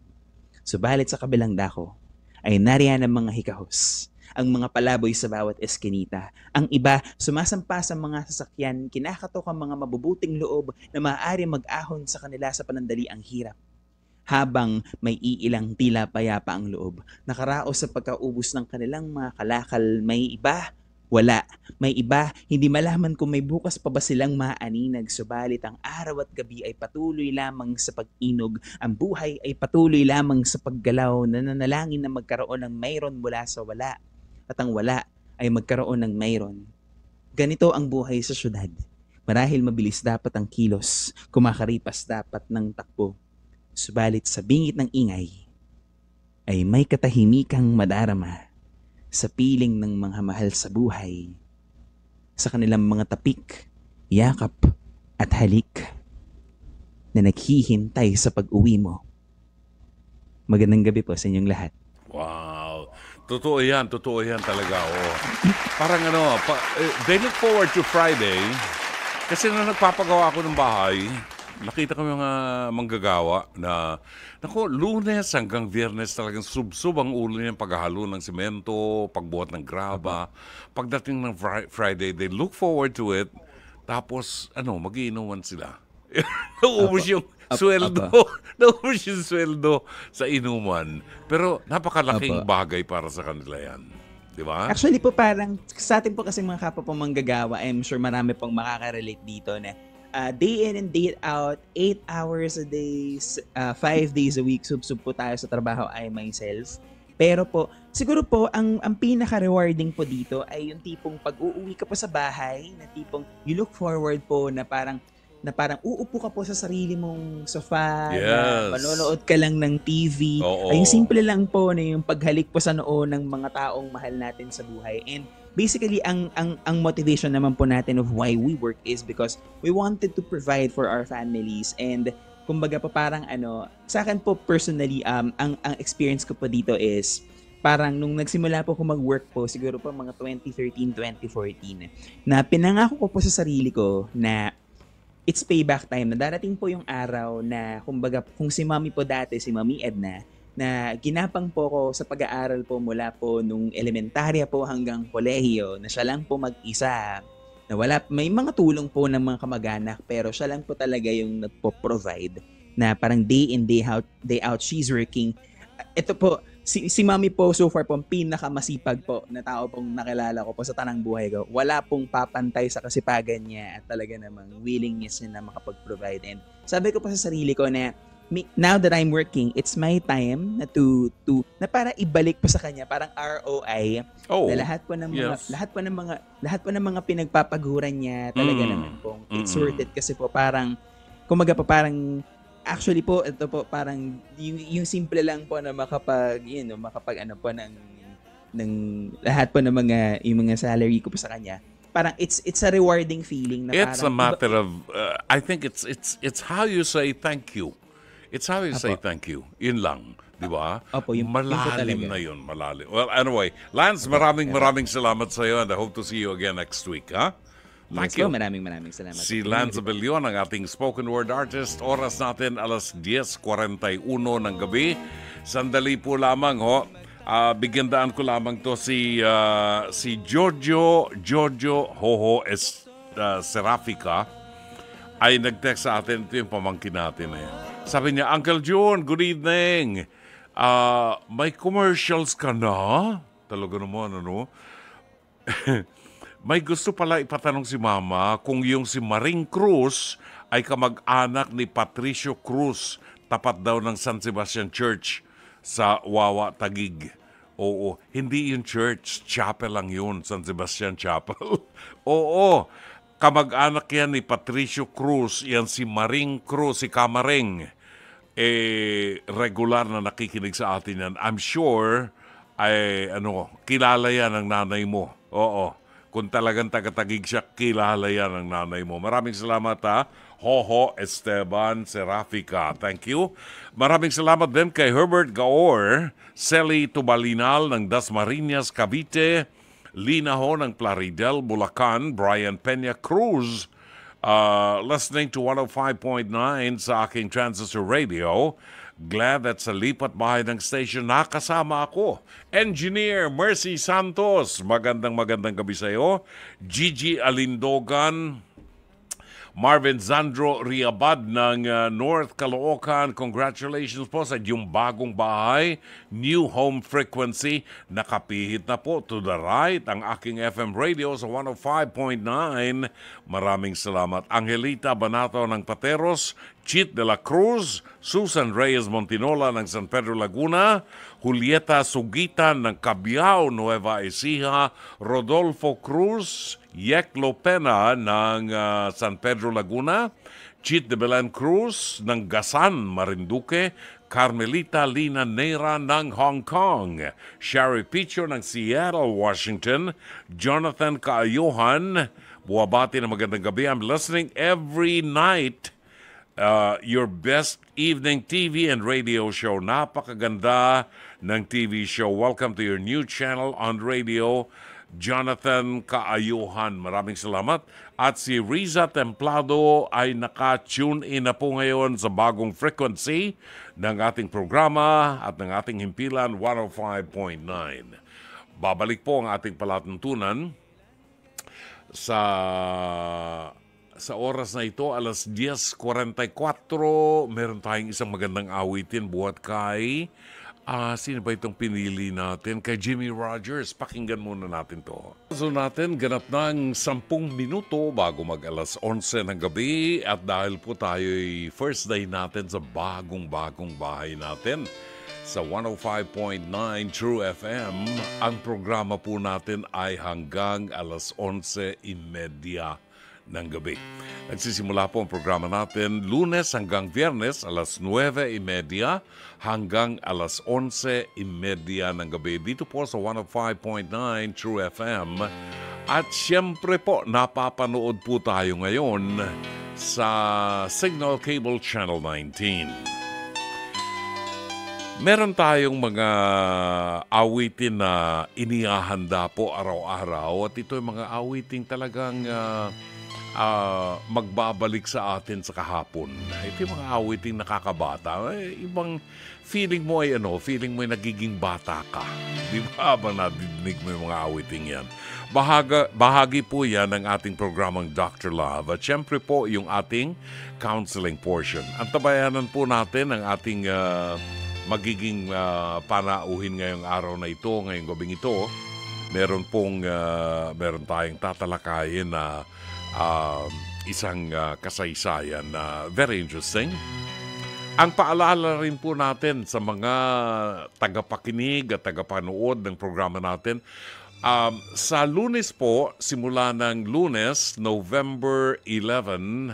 Subalit sa kabilang dako ay nariyan ang mga hikahos, ang mga palaboy sa bawat eskinita. Ang iba, sumasampa sa mga sasakyan, kinakatok ang mga mabubuting loob na maaari mag-ahon sa kanila sa panandali ang hirap. Habang may iilang tila payapa ang loob, nakaraos sa pagkaubos ng kanilang mga kalakal, may iba, wala. May iba, hindi malaman kung may bukas pa ba silang maaninag, subalit ang araw at gabi ay patuloy lamang sa pag-inog, ang buhay ay patuloy lamang sa paggalaw, nananalangin na magkaroon ng mayroon mula sa wala. At ang wala ay magkaroon ng mayroon. Ganito ang buhay sa syudad. Marahil mabilis dapat ang kilos, kumakaripas dapat ng takbo. Subalit sa bingit ng ingay, ay may katahimikang madarama sa piling ng mga mahal sa buhay, sa kanilang mga tapik, yakap at halik na naghihintay sa pag-uwi mo. Magandang gabi po sa inyong lahat. Wow. Totoo yan talaga. Oh. Parang they look forward to Friday kasi nung nagpapagawa ako ng bahay, nakita ko mga manggagawa na, Lunes hanggang Biyernes talagang sub-sub ang ulo niya paghahalo ng simento, pagbuhat ng graba. Pagdating ng Friday, they look forward to it. Tapos, mag-iinuman sila. Naubos yung sweldo. Naubos yung sweldo sa inuman. Pero napakalaking bagay para sa kanila yan. Di ba? Actually po parang sa atin po kasi mga kapwa po manggagawa, I'm sure marami pong makaka-relate dito na day in and day out, 8 hours a day, 5 days a week, sub po tayo sa trabaho, I myself. Pero po, siguro po, ang pinaka-rewarding po dito ay yung tipong pag-uuwi ka po sa bahay, na tipong you look forward po na parang uupo ka po sa sarili mong sofa, na manonood ka lang ng TV. Oo. Ay, simple lang po na yung paghalik po sa noo ng mga taong mahal natin sa buhay. And basically, ang motivation naman po natin of why we work is because we wanted to provide for our families. And kumbaga po parang sa akin po personally, ang experience ko po dito is parang nung nagsimula po ako mag-work po, siguro po mga 2013, 2014, na pinangako ko po sa sarili ko na it's payback time, na darating po yung araw na kumbaga kung si Mami po dati, si Mami Edna, na ginapang po ko sa pag-aaral po mula po nung elementarya po hanggang kolehiyo, na siya lang po mag-isa, na may mga tulong po ng mga kamag-anak, pero siya lang po talaga yung nagpo-provide, na parang day in, day out, she's working. Ito po, si Mami po so far po ang pinakamasipag po na tao pong nakilala ko po sa tanang buhay ko. Wala pong papantay sa kasipagan niya at talaga namang willingness niya na makapag-provide. And sabi ko po sa sarili ko na now that I'm working, it's my time na na para ibalik po sa kanya parang ROI na lahat po ng mga pinagpapaguran niya talaga naman po. It's worth it kasi po parang kumaga po parang actually po, ito po parang yung simple lang po na makapag ng lahat po ng mga yung mga salary ko po sa kanya parang it's a rewarding feeling na It's a parang matter of, I think it's how you say thank you. It's how you say thank you. Yun lang. Di ba? Opo, yun po malalim talaga. na yun, malalim. Well, anyway, Lance, maraming salamat sa iyo and I hope to see you again next week, ha? Thank Yes you. po, maraming salamat. Si Lance Abellion, ang ating spoken word artist. Oras natin, alas 10:41 ng gabi. Sandali po lamang, ho. Bigyan ko lamang to si Giorgio Hoho Serafica ay nag-text sa atin. Ito yung pamangkin natin. Sabi niya, Uncle June, good evening. May commercials ka na? Talaga naman, ano? May gusto pala ipatanong si Mama kung yung si Maring Cruz ay kamag-anak ni Patricio Cruz, tapat daw ng San Sebastian Church sa Wawa, Taguig. Oo, hindi yung church, chapel lang yun, San Sebastian Chapel. Oo, kamag-anak yan ni Patricio Cruz, yan si Maring Cruz, si Kamaring. Regular na nakikinig sa atin yan. I'm sure ay kilala yan ng nanay mo. Oo. Kung talagang taga-Taguig siya, kilala yan ng nanay mo. Maraming salamat, ha. Hoho Esteban Serafica. Thank you. Maraming salamat din kay Herbert Gaor, Celi Tubalinal ng Dasmariñas, Cavite, Lina Ho ng Plaridel, Bulacan, Brian Peña Cruz, listening to 105.9 sa aking transistor radio. Glad that sa lipat bahay ng station nakasama ako. Engineer Mercy Santos, magandang gabi sa iyo. Gigi Alindogan, Marvin Zandro Riabad ng North Caloocan, congratulations po sa iyong bagong bahay, new home frequency. Nakapihit na po to the right ang aking FM radio sa 105.9. Maraming salamat. Angelita Banato ng Pateros, Chit de la Cruz, Susan Reyes Montinola ng San Pedro Laguna, Julieta Sugitan ng Cabiao, Nueva Ecija, Rodolfo Cruz, Yek Lopena ng San Pedro Laguna, Chit de Belen Cruz ng Gasan, Marinduque, Carmelita Lina Neira ng Hong Kong, Sherry Picho ng Seattle, Washington, Jonathan Kaayuhan, buwabati na magandang gabi. I'm listening every night. Your best evening TV and radio show. Napakaganda ng TV show. Welcome to your new channel on radio. Jonathan Kaayuhan. Maraming salamat. At si Riza Templado ay naka-tune in na po ngayon sa bagong frequency ng ating programa at ng ating himpilan 105.9. Babalik po ang ating palatuntunan sa oras na ito, alas 10:44, meron tayong isang magandang awitin buhat kay, sino ba itong pinili natin? Kay Jimmy Rogers. Pakinggan muna natin to. So natin, ganap ng 10 minuto bago mag alas 11 ng gabi at dahil po tayo'y first day natin sa bagong bahay natin sa 105.9 True FM, ang programa po natin ay hanggang alas 11:30 ng gabi. Nagsisimula po ang programa natin Lunes hanggang Biyernes alas 9:30 hanggang alas 11:30 ng gabi dito po sa 105.9 True FM. At siyempre po napapanood po tayo ngayon sa Signal Cable Channel 19. Meron tayong mga awitin na inihahanda po araw-araw at ito yung mga awiting talagang magbabalik sa atin sa kahapon. Ito yung mga awiting nakakabata. Ibang feeling mo ay feeling mo ay nagiging bata ka. Di ba ba nadidinig mo yung mga awiting yan? Bahagi po yan ng ating programang Dr. Love. At syempre po yung ating counseling portion. Ang tabayanan po natin ang ating magiging panauhin ngayong araw na ito, ngayong gabing ito. Meron tayong tatalakayin na isang kasaysayan na very interesting. Ang paalala rin po natin sa mga tagapakinig at tagapanood ng programa natin, sa Lunes po, simula ng Lunes, November 11,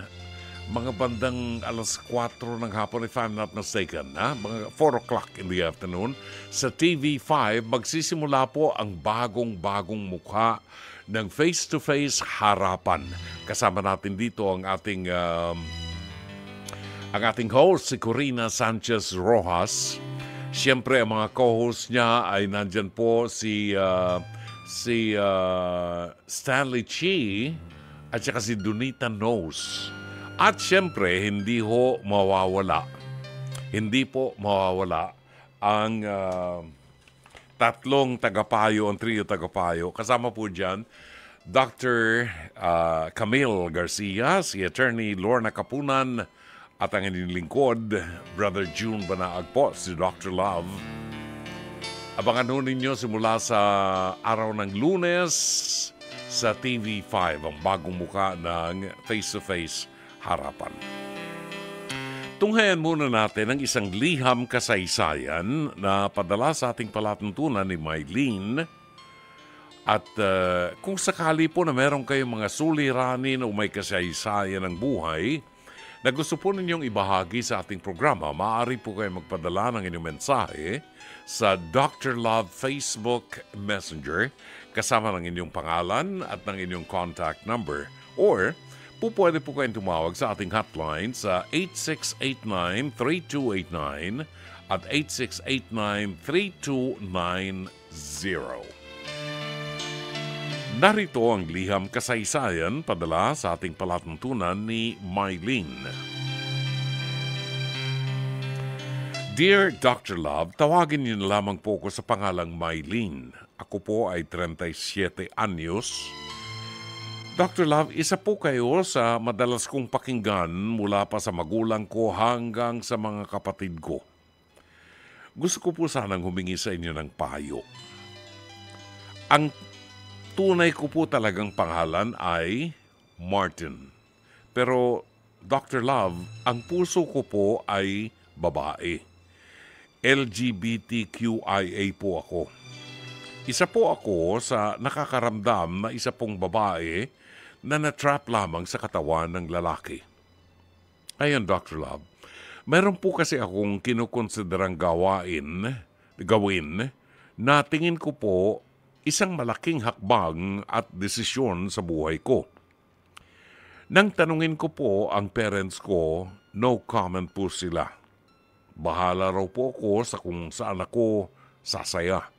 mga bandang alas 4 ng hapon, if I'm not mistaken, mga 4 o'clock in the afternoon, sa TV5, magsisimula po ang bagong mukha ng face-to-face harapan. Kasama natin dito ang ating host, si Corina Sanchez Rojas. Siyempre, ang mga co-host niya ay nandyan po si Stanley Chi at saka si Donita Knows. At siyempre, hindi po mawawala ang tatlong tagapayo, ang trio tagapayo. Kasama po dyan, Dr. Camille Garcia, si Attorney Lorna Kapunan, at ang inyong lingkod, Brother June Banaag po, si Dr. Love. Abangan ho ninyo simula sa araw ng Lunes sa TV5, ang bagong muka ng face-to-face harapan. Tunghayan muna natin ang isang liham kasaysayan na padala sa ating palatuntunan ni Mylene. At kung sakali po na meron kayong mga suliranin o may kasaysayan ng buhay na gusto po ninyong ibahagi sa ating programa, maaari po kayo magpadala ng inyong mensahe sa Dr. Love Facebook Messenger kasama ng inyong pangalan at ng inyong contact number. Or pwede po kayong tumawag sa ating hotline sa 8689-3289 at 8689-3290. Narito ang liham kasaysayan padala sa ating palatuntunan ni Mylene. Dear Dr. Love, tawagin niyo na lamang po ko sa pangalang Mylene. Ako po ay 37 anyos. Dr. Love, isa po kayo sa madalas kong pakinggan mula pa sa magulang ko hanggang sa mga kapatid ko. Gusto ko po sanang humingi sa inyo ng payo. Ang tunay ko po talagang pangalan ay Martin. Pero Dr. Love, ang puso ko po ay babae. LGBTQIA po ako. Isa po ako sa nakakaramdam na isa pong babae na natrap lamang sa katawan ng lalaki. Ayan, Dr. Love, meron po kasi akong kinukonsiderang gawin na tingin ko po isang malaking hakbang at desisyon sa buhay ko. Nang tanungin ko po ang parents ko, no comment po sila. Bahala raw po ako sa kung saan ako sasaya.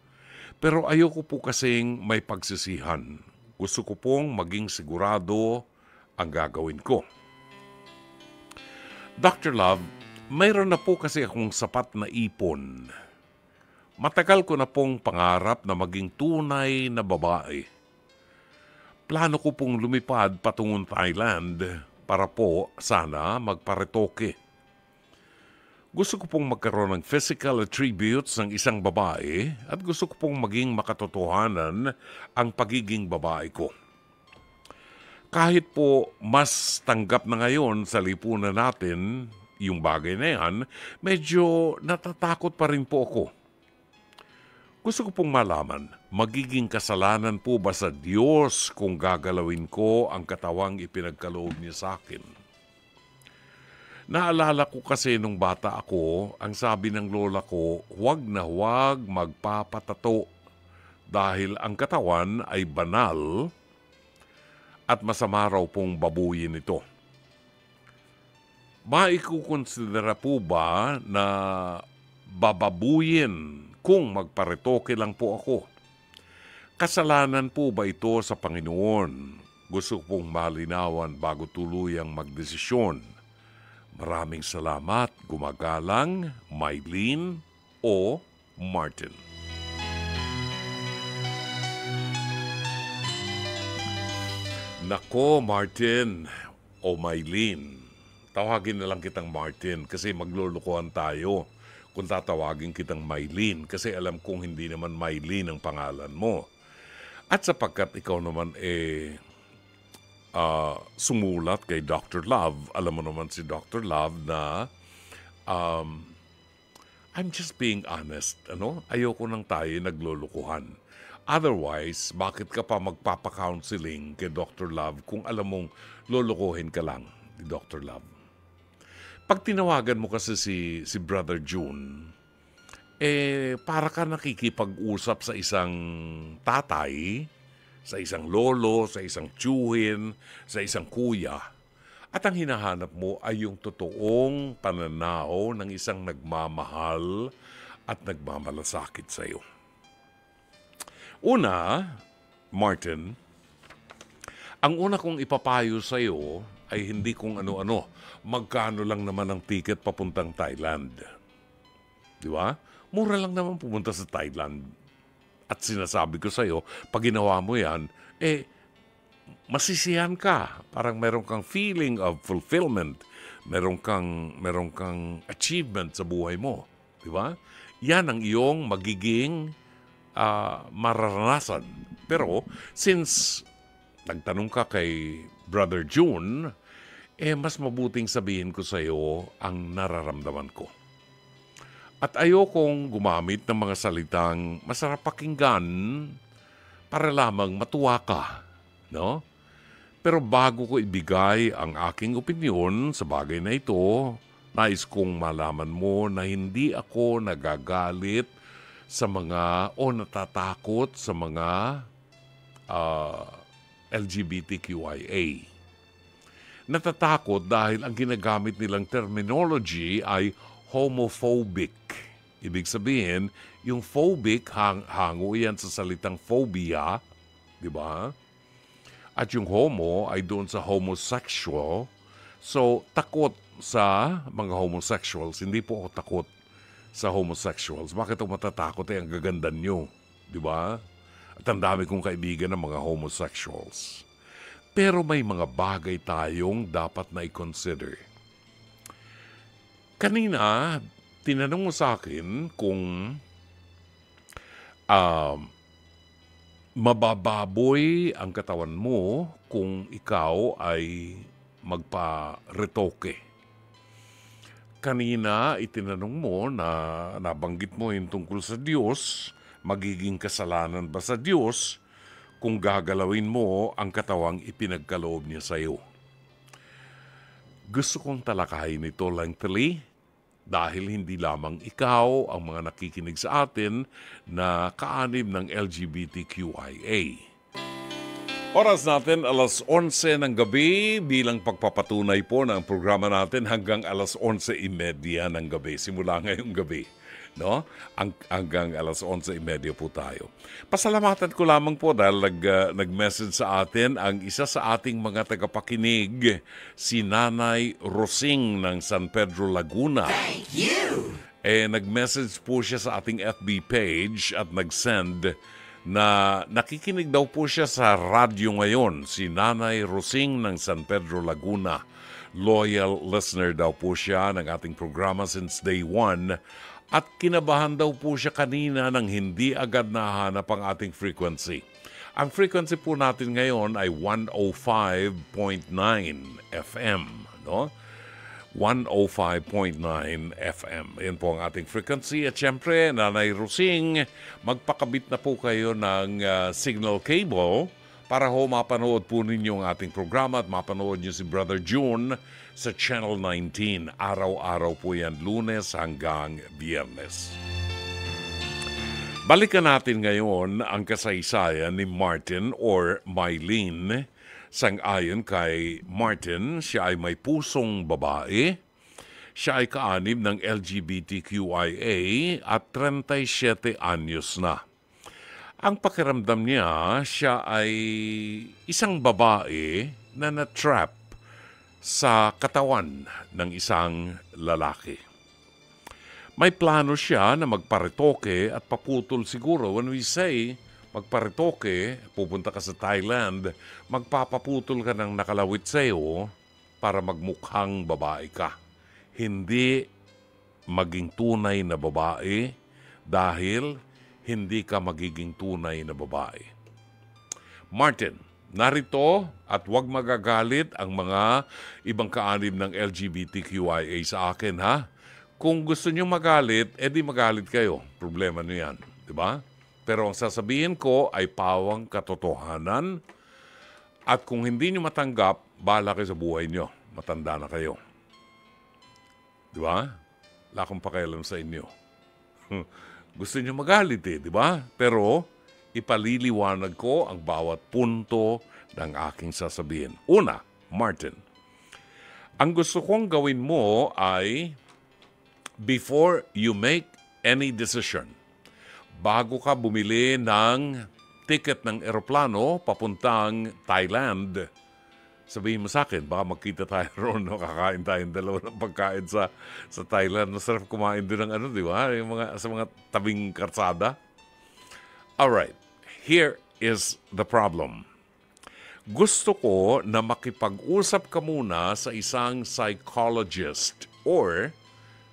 Pero ayoko po kasing may pagsisihan. Gusto ko pong maging sigurado ang gagawin ko. Dr. Love, mayroon na po kasi akong sapat na ipon. Matagal ko na pong pangarap na maging tunay na babae. Plano ko pong lumipad patungong Thailand para po sana magparetoke. Gusto ko pong magkaroon ng physical attributes ng isang babae at gusto ko pong maging makatotohanan ang pagiging babae ko. Kahit po mas tanggap na ngayon sa lipunan natin yung bagay na yan, medyo natatakot pa rin po ako. Gusto ko pong malaman, magiging kasalanan po ba sa Diyos kung gagalawin ko ang katawang ipinagkaloob niya sa akin? Naalala ko kasi nung bata ako, ang sabi ng lola ko, huwag na huwag magpapatato dahil ang katawan ay banal at masama raw pong babuyin ito. Maikukonsidera po ba na bababuyin kung magparetoke lang po ako? Kasalanan po ba ito sa Panginoon? Gusto pong malinawan bago tuluyang magdesisyon. Maraming salamat, gumagalang, Mylene o Martin. Nako, Martin o Mylene. Tawagin na lang kitang Martin kasi maglulukuhan tayo kung tatawagin kitang Mylene kasi alam kong hindi naman Mylene ang pangalan mo. At sapagkat ikaw naman sumulat kay Dr. Love, alam mo naman si Dr. Love na I'm just being honest, ayoko nang tayo naglulukuhan. Otherwise, bakit ka pa magpapakounseling kay Dr. Love kung alam mong lulukuhin ka lang ni Dr. Love? Pag tinawagan mo kasi si Brother June, para ka nakikipag-usap sa isang tatay, sa isang lolo, sa isang tiyuhin, sa isang kuya. At ang hinahanap mo ay yung totoong pananaw ng isang nagmamahal at nagmamalasakit sa iyo. Una, Martin, ang una kong ipapayo sa iyo ay hindi kung ano-ano. Magkano lang naman ang ticket papuntang Thailand. Di ba? Mura lang naman pumunta sa Thailand. At sinasabi ko sa iyo, pag ginawa mo yan, masisiyahan ka. Parang meron kang feeling of fulfillment. Meron kang achievement sa buhay mo. Di ba? Yan ang iyong magiging mararanasan. Pero since nagtanong ka kay Brother June, mas mabuting sabihin ko sa iyo ang nararamdaman ko. At ayokong gumamit ng mga salitang masarap pakinggan para lamang matuwa ka, no? Pero bago ko ibigay ang aking opinyon sa bagay na ito, nais kong malaman mo na hindi ako nagagalit sa mga o natatakot sa mga LGBTQIA. Natatakot dahil ang ginagamit nilang terminology ay homophobic. Ibig sabihin, yung phobic, hango yan sa salitang phobia, di ba? At yung homo ay doon sa homosexual. So, takot sa mga homosexuals. Hindi po ako takot sa homosexuals. Bakit ako matatakot? Ang gaganda nyo, di ba? At ang dami kong kaibigan ng mga homosexuals. Pero may mga bagay tayong dapat na i-consider. Kanina, tinanong mo sa akin kung mabababoy ang katawan mo kung ikaw ay magpa-retoke. Kanina, itinanong mo na nabanggit mo yung tungkol sa Diyos, magiging kasalanan ba sa Diyos kung gagalawin mo ang katawang ipinagkaloob niya sa iyo. Gusto kong talakayin ito lengthily dahil hindi lamang ikaw ang mga nakikinig sa atin na kaanib ng LGBTQIA. Oras natin, 11:11 ng gabi bilang pagpapatunay po ng programa natin hanggang 11:30 ng gabi. Simula ngayong gabi. No? Hanggang 11:30 po tayo. Pasalamatan ko lamang po dahil nag-message sa atin ang isa sa ating mga tagapakinig, si Nanay Rosing ng San Pedro, Laguna. Thank you! Nag-message po siya sa ating FB page at nag-send na nakikinig daw po siya sa radyo ngayon, si Nanay Rosing ng San Pedro, Laguna. Loyal listener daw po siya ng ating programa since day one. At kinabahan daw po siya kanina nang hindi agad nahanap ang ating frequency. Ang frequency po natin ngayon ay 105.9 FM. No? 105.9 FM. Yan po ang ating frequency. At syempre, Nanay Rosing, magpakabit na po kayo ng signal cable para ho mapanood po ninyo ang ating programa at mapanood nyo si Brother June sa Channel 19. Araw-araw po yan, Lunes hanggang Biyernes. Balikan natin ngayon ang kasaysayan ni Martin or Mylene. Sang-ayon kay Martin, siya ay may pusong babae. Siya ay kaanib ng LGBTQIA at 37 anyos na. Ang pakiramdam niya, siya ay isang babae na na-trap sa katawan ng isang lalaki. May plano siya na magparetoke at paputol siguro. When we say magparetoke, pupunta ka sa Thailand, magpapaputol ka ng nakalawit sa iyo para magmukhang babae ka. Hindi maging tunay na babae dahil hindi ka magiging tunay na babae. Martin, narito at huwag magagalit ang mga ibang kaanib ng LGBTQIA sa akin, ha? Kung gusto nyo magalit, edi magalit kayo. Problema nyo yan, di ba? Pero ang sasabihin ko ay pawang katotohanan at kung hindi nyo matanggap, bahala kayo sa buhay nyo. Matanda na kayo. Di ba? Wala akong pakialam sa inyo. Gusto nyo magalit di ba? Pero ipaliliwanag ko ang bawat punto ng aking sasabihin. Una, Martin, ang gusto kong gawin mo ay before you make any decision, bago ka bumili ng ticket ng eroplano papuntang Thailand, sabihin mo sa akin, baka magkita tayo roon, no? Kakain tayong dalawa ng pagkain sa Thailand. Masarap kumain din ng ano, di ba? Yung sa mga tabing karsada. Alright, here is the problem. Gusto ko na makipag-usap ka muna sa isang psychologist or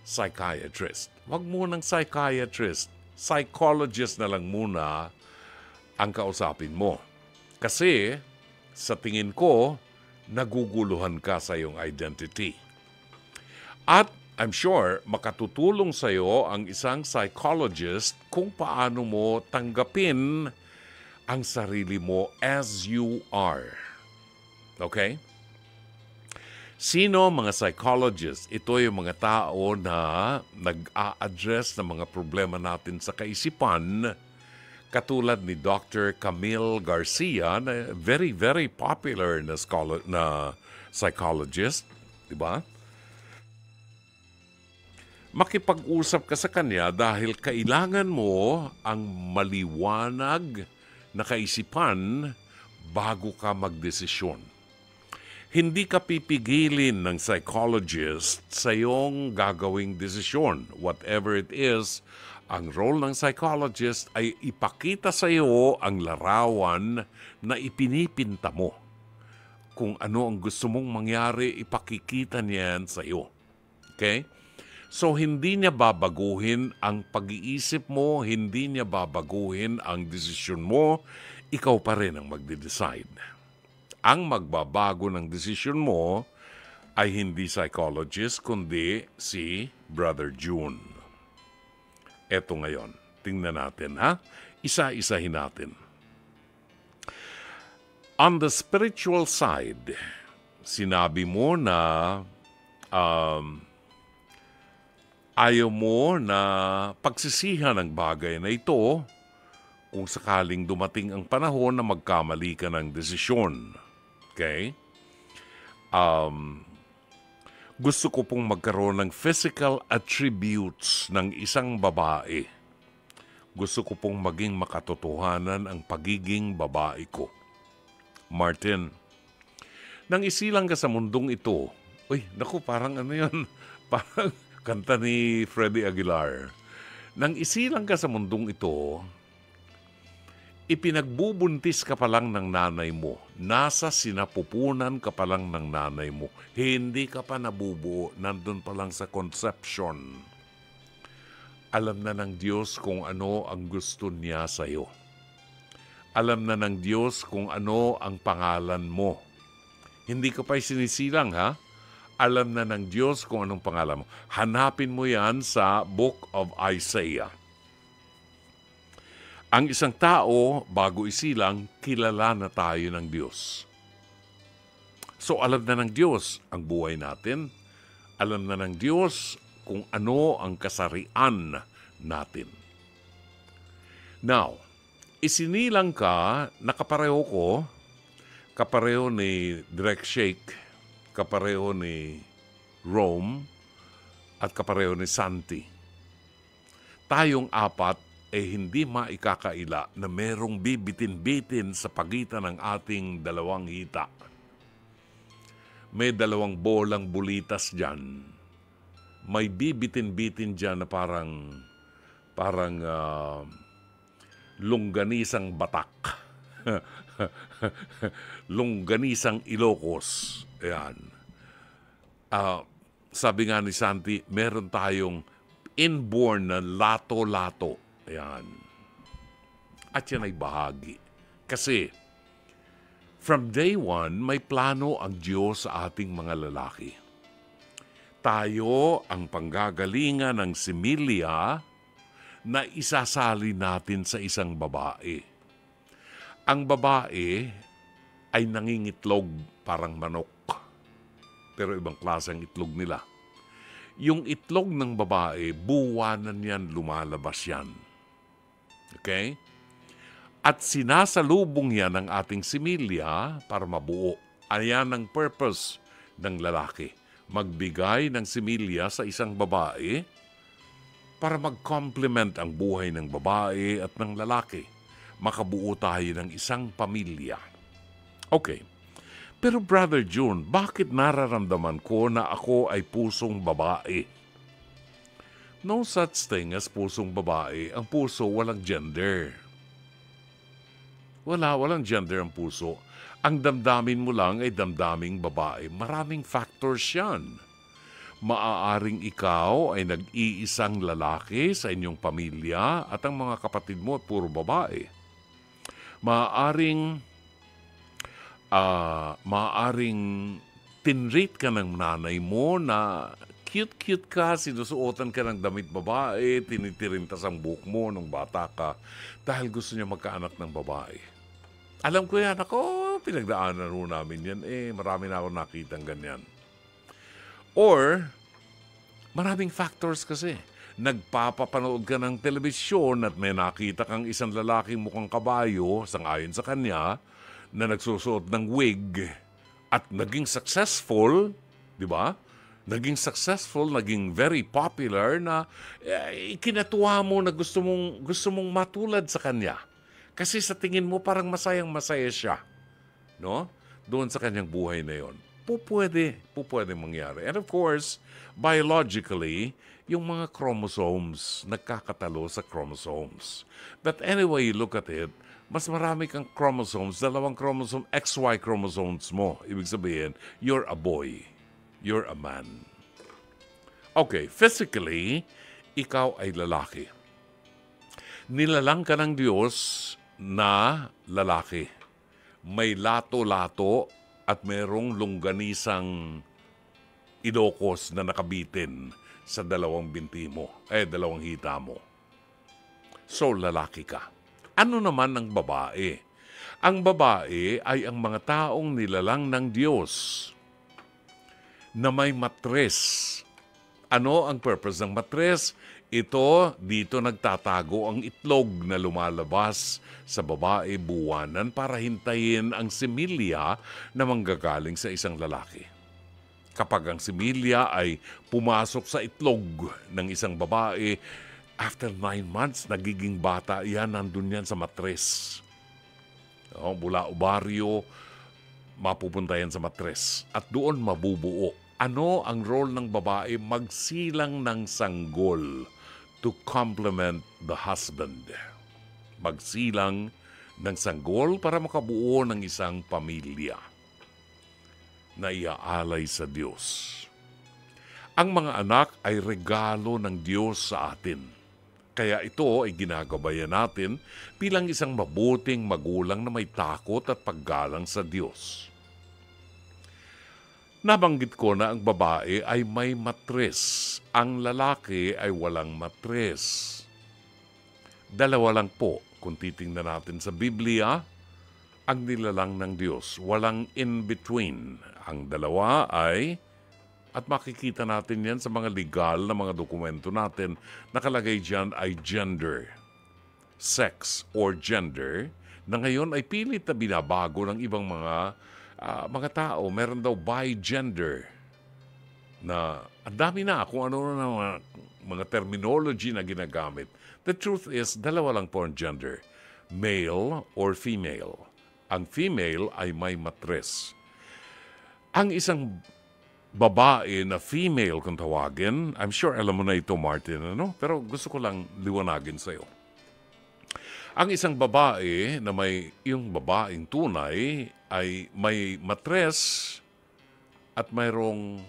psychiatrist. Huwag munang psychiatrist. Psychologist na lang muna ang kausapin mo. Kasi sa tingin ko, naguguluhan ka sa iyong identity. At I'm sure makatutulong sa iyo ang isang psychologist kung paano mo tanggapin ang sarili mo as you are. Okay? Sino mga psychologists? Ito yung mga tao na nag-a-address ng mga problema natin sa kaisipan, katulad ni Dr. Camille Garcia, na very, very popular na psychologist, di ba? Makipag-usap ka sa kanya dahil kailangan mo ang maliwanag na kaisipan bago ka magdesisyon. Hindi ka pipigilin ng psychologist sa iyong gagawing desisyon. Whatever it is, ang role ng psychologist ay ipakita sa iyo ang larawan na ipinipinta mo. Kung ano ang gusto mong mangyari, ipakikita niyan sa iyo. Okay? So, hindi niya babaguhin ang pag-iisip mo, hindi niya babaguhin ang desisyon mo, ikaw pa rin ang magde-decide. Ang magbabago ng desisyon mo ay hindi psychologist, kundi si Brother June. Eto ngayon, tingnan natin, ha? Isa-isahin natin. On the spiritual side, sinabi mo na ayaw mo na pagsisihan ang bagay na ito kung sakaling dumating ang panahon na magkamali ka ng desisyon. Okay? Gusto ko pong magkaroon ng physical attributes ng isang babae. Gusto ko pong maging makatotohanan ang pagiging babae ko. Martin, nang isilang ka sa mundong ito, uy, naku, parang ano yun? Parang kanta ni Freddie Aguilar. Nang isilang ka sa mundong ito, ipinagbubuntis ka pa lang ng nanay mo. Nasa sinapupunan ka pa lang ng nanay mo. Hindi ka pa nabubuo. Nandun pa lang sa conception. Alam na ng Diyos kung ano ang gusto niya sa iyo. Alam na ng Diyos kung ano ang pangalan mo. Hindi ka pa'y sinisilang, ha? Alam na ng Diyos kung anong pangalan mo. Hanapin mo yan sa Book of Isaiah. Ang isang tao, bago isilang, kilala na tayo ng Diyos. So alam na ng Diyos ang buhay natin. Alam na ng Diyos kung ano ang kasarian natin. Now, isinilang ka, nakapareho ko, kapareho ni Direk Shake, kapareho ni Rome, at kapareho ni Santi. Tayong apat hindi maikakaila na merong bibitin-bitin sa pagitan ng ating dalawang hita. May dalawang bolang bulitas dyan. May bibitin-bitin dyan na parang longganisang Batak. Longganisang Ilocos. Ayan. Sabi nga ni Santi, meron tayong inborn na lato-lato. Ayan. At yan ay bahagi. Kasi, from day one, may plano ang Diyos sa ating mga lalaki. Tayo ang panggagalingan ng similya na isasali natin sa isang babae. Ang babae ay nangingitlog parang manok. Pero ibang klase ang itlog nila. Yung itlog ng babae, buwanan yan, lumalabas yan. Okay? At sinasalubong yan ng ating similya para mabuo. Ayan ang purpose ng lalaki. Magbigay ng similya sa isang babae para mag-complement ang buhay ng babae at ng lalaki. Makabuo tayo ng isang pamilya. Okay. Pero Brother June, bakit nararamdaman ko na ako ay pusong babae? No such thing as pusong babae. Ang puso walang gender. Walang gender ang puso. Ang damdamin mo lang ay damdaming babae. Maraming factors yan. Maaaring ikaw ay nag-iisang lalaki sa inyong pamilya at ang mga kapatid mo ay puro babae. Maaaring tinrate ka ng nanay mo na cute-cute ka, sinusuotan ka ng damit babae, tinitirintas ang buhok mo nung bata ka dahil gusto niya magkaanak ng babae. Alam ko yan, ako, pinagdaanan rin namin yan. Marami na ako nakitang ganyan. Or, maraming factors kasi. Nagpapapanood ka ng telebisyon at may nakita kang isang lalaking mukhang kabayo, sangayon sa kanya, na nagsusuot ng wig at naging successful, di ba? Naging successful, naging very popular na ikinatuwa mo na gusto mong matulad sa kanya. Kasi sa tingin mo parang masayang-masaya siya. No? Doon sa kanyang buhay na yon. Pupwede mangyari. And of course, biologically, yung mga chromosomes, nagkakatalo sa chromosomes. But anyway you look at it, mas marami kang chromosomes, 2 chromosome, XY chromosomes mo. Ibig sabihin, you're a boy. You're a man. Okay, physically, ikaw ay lalaki. Nilalang ka ng Diyos na lalaki. May lato-lato at merong longganisang ilokos na nakabitin sa 2 binti mo, 2 hita mo. So, lalaki ka. Ano naman ang babae? Ang babae ay ang mga taong nilalang ng Diyos na may matres. Ano ang purpose ng matres? Ito, dito nagtatago ang itlog na lumalabas sa babae buwanan para hintayin ang similya na manggagaling sa isang lalaki. Kapag ang similya ay pumasok sa itlog ng isang babae, after 9 months, nagiging bata yan, nandun yan sa matres. Mula ovaryo, mapupunta yan sa matres. At doon mabubuo. Ano ang role ng babae? Magsilang ng sanggol to complement the husband. Magsilang ng sanggol para makabuo ng isang pamilya na iaalay sa Diyos. Ang mga anak ay regalo ng Diyos sa atin. Kaya ito ay ginagabayan natin bilang isang mabuting magulang na may takot at paggalang sa Diyos. Nabanggit ko na ang babae ay may matres. Ang lalaki ay walang matres. 2 lang po kung titingnan natin sa Biblia, ang nilalang ng Diyos. Walang in-between. Ang dalawa ay, at makikita natin yan sa mga legal na mga dokumento natin, nakalagay dyan ay gender, sex or gender, na ngayon ay pilit na binabago ng ibang mga tao. Meron daw bi-gender na ang dami na kung ano na mga terminology na ginagamit. The truth is, 2 lang po ang gender, male or female. Ang female ay may matres. Ang isang babae na female kung tawagin, I'm sure alam mo na ito, Martin, ano? Pero gusto ko lang liwanagin sa'yo. Ang isang babae na yung babaeng tunay ay may matres at mayroong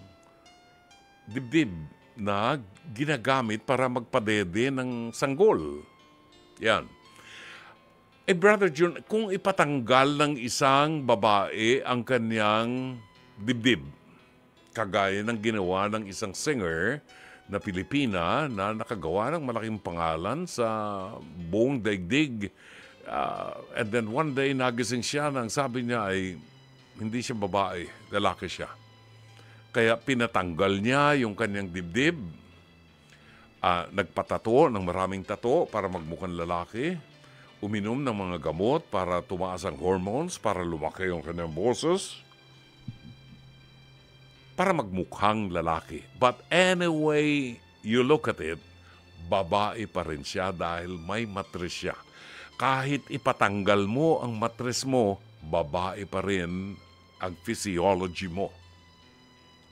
dibdib na ginagamit para magpadede ng sanggol. Yan. Brother June, kung ipatanggal ng isang babae ang kanyang dibdib, kagaya ng ginawa ng isang singer na Pilipina na nakagawa ng malaking pangalan sa buong daigdig. And then one day, nagising siya nang sabi niya ay hindi siya babae, lalaki siya. Kaya pinatanggal niya yung kanyang dibdib, nagpatato ng maraming tato para magmukhang lalaki. uminom ng mga gamot para tumaas ang hormones, para lumaki yung kanyang boses, para magmukhang lalaki. But anyway, you look at it, babae pa rin siya dahil may matres siya. Kahit ipatanggal mo ang matres mo, babae pa rin ang physiology mo.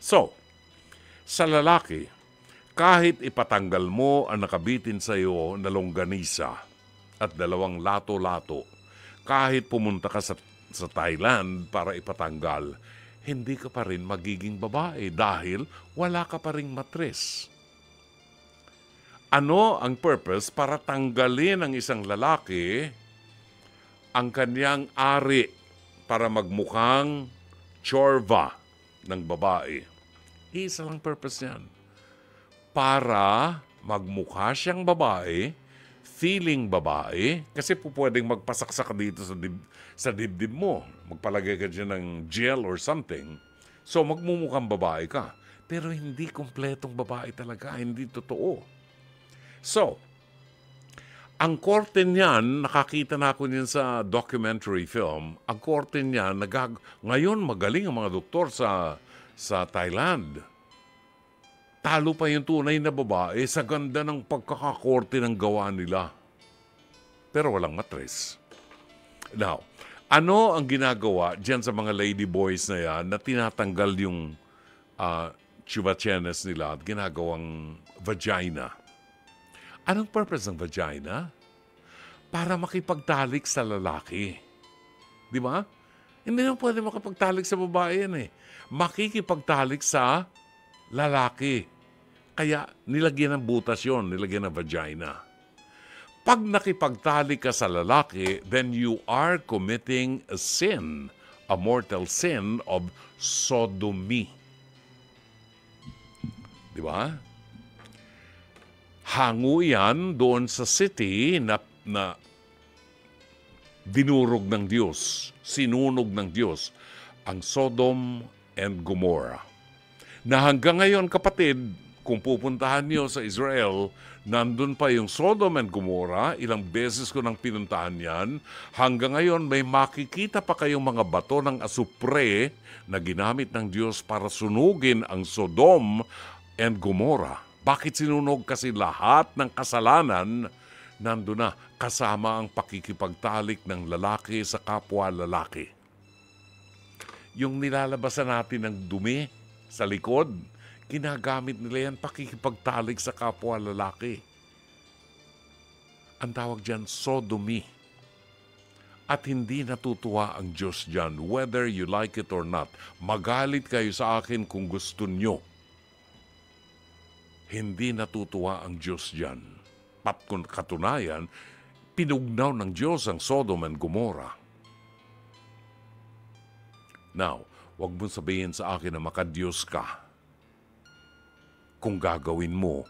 So, sa lalaki, kahit ipatanggal mo ang nakabitin sa iyo na longganisa at 2 lato-lato, kahit pumunta ka sa Thailand para ipatanggal, hindi ka pa rin magiging babae dahil wala ka pa ring matres. Ano ang purpose para tanggalin ng isang lalaki ang kanyang ari para magmukhang tsorva ng babae? Isa lang purpose yan. Para magmukha siyang babae, feeling babae, kasi po pwedeng magpasaksak dito sa dibdib mo. Magpalagay ka dyan ng gel or something. So magmumukhang babae ka. Pero hindi kumpletong babae talaga. Hindi totoo. So, ang korte niyan, nakakita na ako niyan sa documentary film, ang korte niyan, ngayon magaling ang mga doktor sa Thailand. Talo pa yung tunay na babae sa ganda ng pagkakakorte ng gawa nila. Pero walang matres. Now, ano ang ginagawa dyan sa mga lady boys na yan na tinatanggal yung chivachenes nila at ginagawang vagina? Anong purpose ng vagina? Para makipagtalik sa lalaki. Di ba? Hindi naman pwede makipagtalik sa babae yan eh. Makikipagtalik sa lalaki. Kaya nilagyan ng butas yun, nilagyan ng vagina. Pag nakipagtalik ka sa lalaki, then you are committing a sin, a mortal sin of sodomy. Di ba? Hango yan doon sa city na dinurog ng Diyos, sinunog ng Diyos, ang Sodom and Gomorrah. Na hanggang ngayon, kapatid, kung pupuntahan niyo sa Israel, nandun pa yung Sodom and Gomorrah, ilang beses ko nang pinuntahan yan. Hanggang ngayon, may makikita pa kayong mga bato ng asupre na ginamit ng Diyos para sunugin ang Sodom and Gomorrah. Bakit sinunog? Kasi lahat ng kasalanan nandun na, kasama ang pakikipagtalik ng lalaki sa kapwa lalaki. Yung nilalabasan natin ng dumi sa likod, ginagamit nila yan pakikipagtalik sa kapwa lalaki. Ang tawag dyan, sodomy. At hindi natutuwa ang Diyos dyan, whether you like it or not. Magalit kayo sa akin kung gusto nyo. Hindi natutuwa ang Diyos dyan. Pat kung katunayan, pinugnaw ng Diyos ang Sodom and Gomorrah. Now, wag mo sabihin sa akin na makadiyos ka kung gagawin mo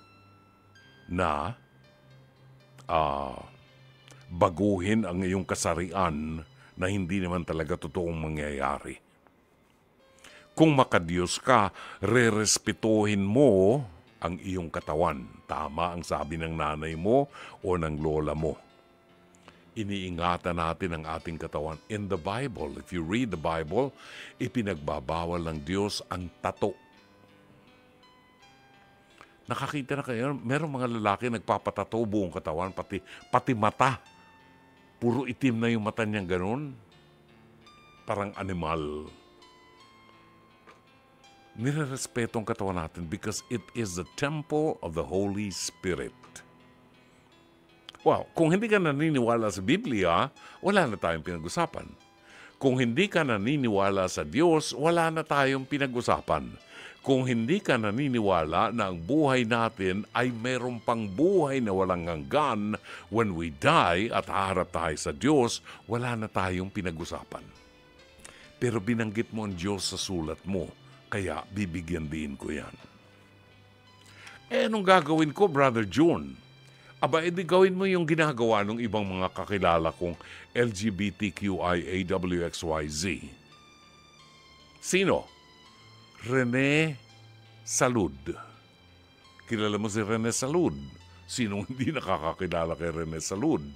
na baguhin ang iyong kasarian na hindi naman talaga totoong mangyayari. Kung makadiyos ka, rerespetuhin mo ang iyong katawan. Tama ang sabi ng nanay mo o ng lola mo. Iniingatan natin ang ating katawan. In the Bible, if you read the Bible, ipinagbabawal ng Diyos ang tato. Nakakita na kayo, merong mga lalaki nagpapatato buong katawan, pati mata. Puro itim na yung mata niyang ganun. Parang animal. Nirerespeto ang katawan natin because it is the temple of the Holy Spirit. Well, kung hindi ka naniniwala sa Biblia, wala na tayong pinag-usapan. Kung hindi ka naniniwala sa Diyos, wala na tayong pinag-usapan. Kung hindi ka naniniwala na ang buhay natin ay meron pang buhay na walang hanggan, when we die at haharap tayo sa Diyos, wala na tayong pinag-usapan. Pero binanggit mo ang Diyos sa sulat mo, kaya bibigyan din ko yan. Anong gagawin ko, Brother June? Aba, edi gawin mo yung ginagawa ng ibang mga kakilala kong LGBTQIAWXYZ. Sino? Rene Salud. Kilala mo si Rene Salud? Sinong hindi nakakakilala kay Rene Salud?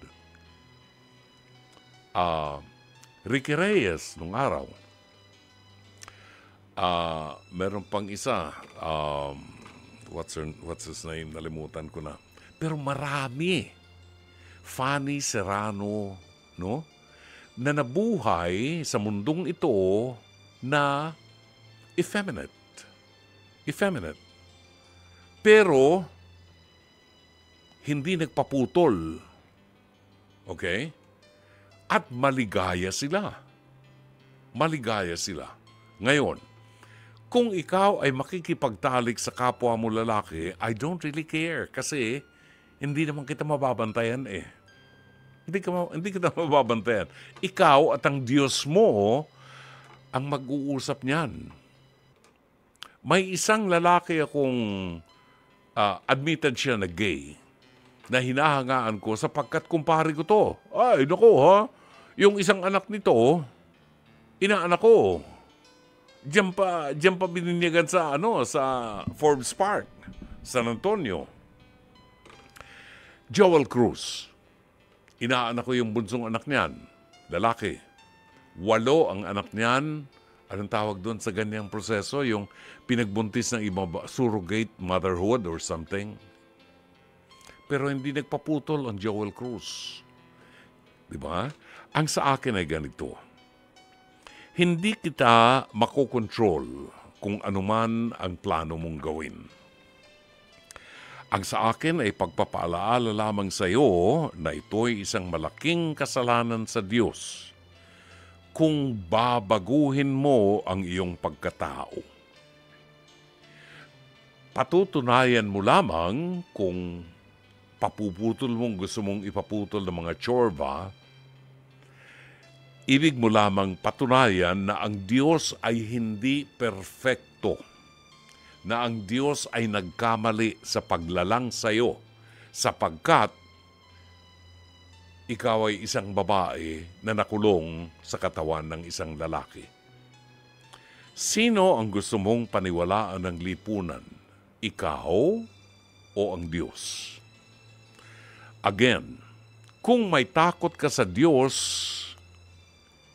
Ricky Reyes nung araw. Meron pang isa. What's his name? Nalimutan ko na. Pero marami. Fanny Serrano, no? Na nabuhay sa mundong ito na effeminate. Effeminate. Pero, hindi nagpaputol. Okay? At maligaya sila. Maligaya sila. Ngayon, kung ikaw ay makikipagtalik sa kapwa mo lalaki, I don't really care kasi hindi naman kita mababantayan eh. Hindi kita mababantayan. Ikaw at ang Diyos mo ang mag-uusap niyan. May isang lalaki akong admitted siya na gay na hinahangaan ko sapagkat kumpare ko to. Ay, naku ha, yung isang anak nito, inaanak ko. Diyan pa bininyagan sa Forbes Park, San Antonio. Joel Cruz. Inaanak ko yung bunsong anak niyan, lalaki. 8 ang anak niyan. Anong tawag doon sa ganyang proseso? Yung pinagbuntis ng iba, surrogate motherhood or something. Pero hindi nagpaputol ang Joel Cruz. Di ba? Ang sa akin ay ganito. Hindi kita makokontrol kung anuman ang plano mong gawin. Ang sa akin ay pagpapaalaala lamang sa iyo na ito'y isang malaking kasalanan sa Diyos kung babaguhin mo ang iyong pagkatao. Patutunayan mo lamang kung papuputol mong gusto mong ipaputol ng mga tsorba, ibig mo lamang patunayan na ang Diyos ay hindi perfecto, na ang Diyos ay nagkamali sa paglalang sa iyo sapagkat ikaw ay isang babae na nakulong sa katawan ng isang lalaki. Sino ang gusto mong paniwalaan ng lipunan? Ikaw o ang Diyos? Again, kung may takot ka sa Diyos,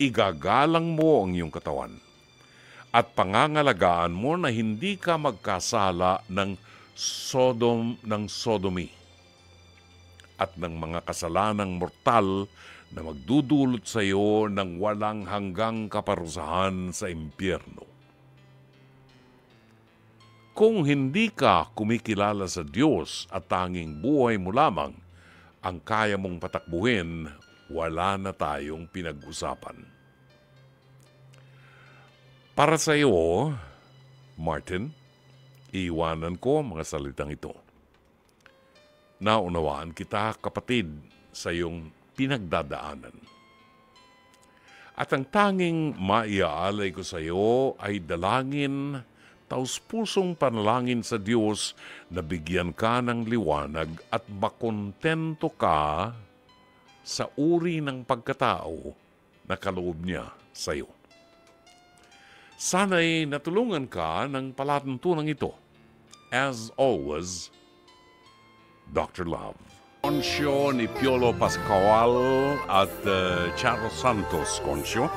igagalang mo ang iyong katawan at pangangalagaan mo na hindi ka magkasala ng sodomy at ng mga kasalanang mortal na magdudulot sa iyo ng walang hanggang kaparusahan sa impyerno. Kung hindi ka kumikilala sa Diyos at tanging buhay mo lamang ang kaya mong patakbuhin, wala na tayong pinag-usapan. Para sa iyo, Martin, iiwanan ko ang mga salitang ito. Naunawaan kita, kapatid, sa iyong pinagdadaanan. At ang tanging maiaalay ko sa iyo ay dalangin, taus-pusong panalangin sa Diyos na bigyan ka ng liwanag at makontento ka sa uri ng pagkatao na kaloob niya sa iyo. Sana'y natulungan ka ng palatuntunan ito. As always, Dr. Love. Konsyo ni Piolo Pascual at Charo Santos Konsyo,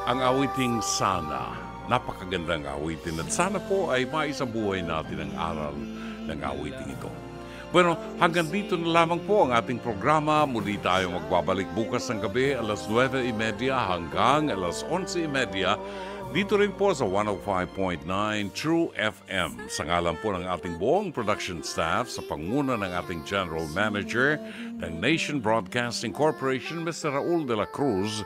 ang awiting Sana. Napakagandang awitin at sana po ay maisabuhay natin ang aral ng awiting ito. Bueno, hanggang dito na lamang po ang ating programa. Muli tayong magbabalik bukas ng gabi alas 9:30 hanggang alas 11:30 dito rin po sa 105.9 True FM. Sa ngalan po ng ating buong production staff sa panguna ng ating General Manager ng Nation Broadcasting Corporation, Mr. Raul de la Cruz,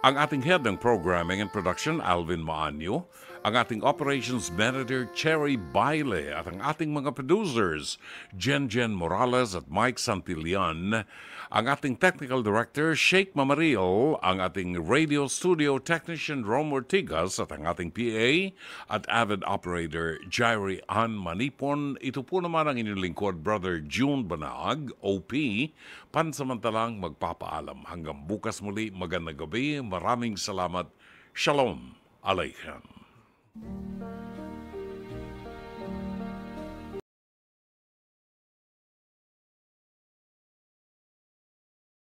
ang ating Head ng Programming and Production, Alvin Maanyo, ang ating Operations Manager, Cherry Baile, at ang ating mga producers, Jen Morales at Mike Santillan, ang ating Technical Director, Sheikh Mamaril, ang ating Radio Studio Technician, Rom Ortigas, at ang ating PA at Avid Operator, Jairi Ann Manipon. Ito po naman ang inyong lingkod, Brother June Banag, OP, pansamantalang magpapaalam. Hanggang bukas muli, magandang gabi, maraming salamat. Shalom Aleichem.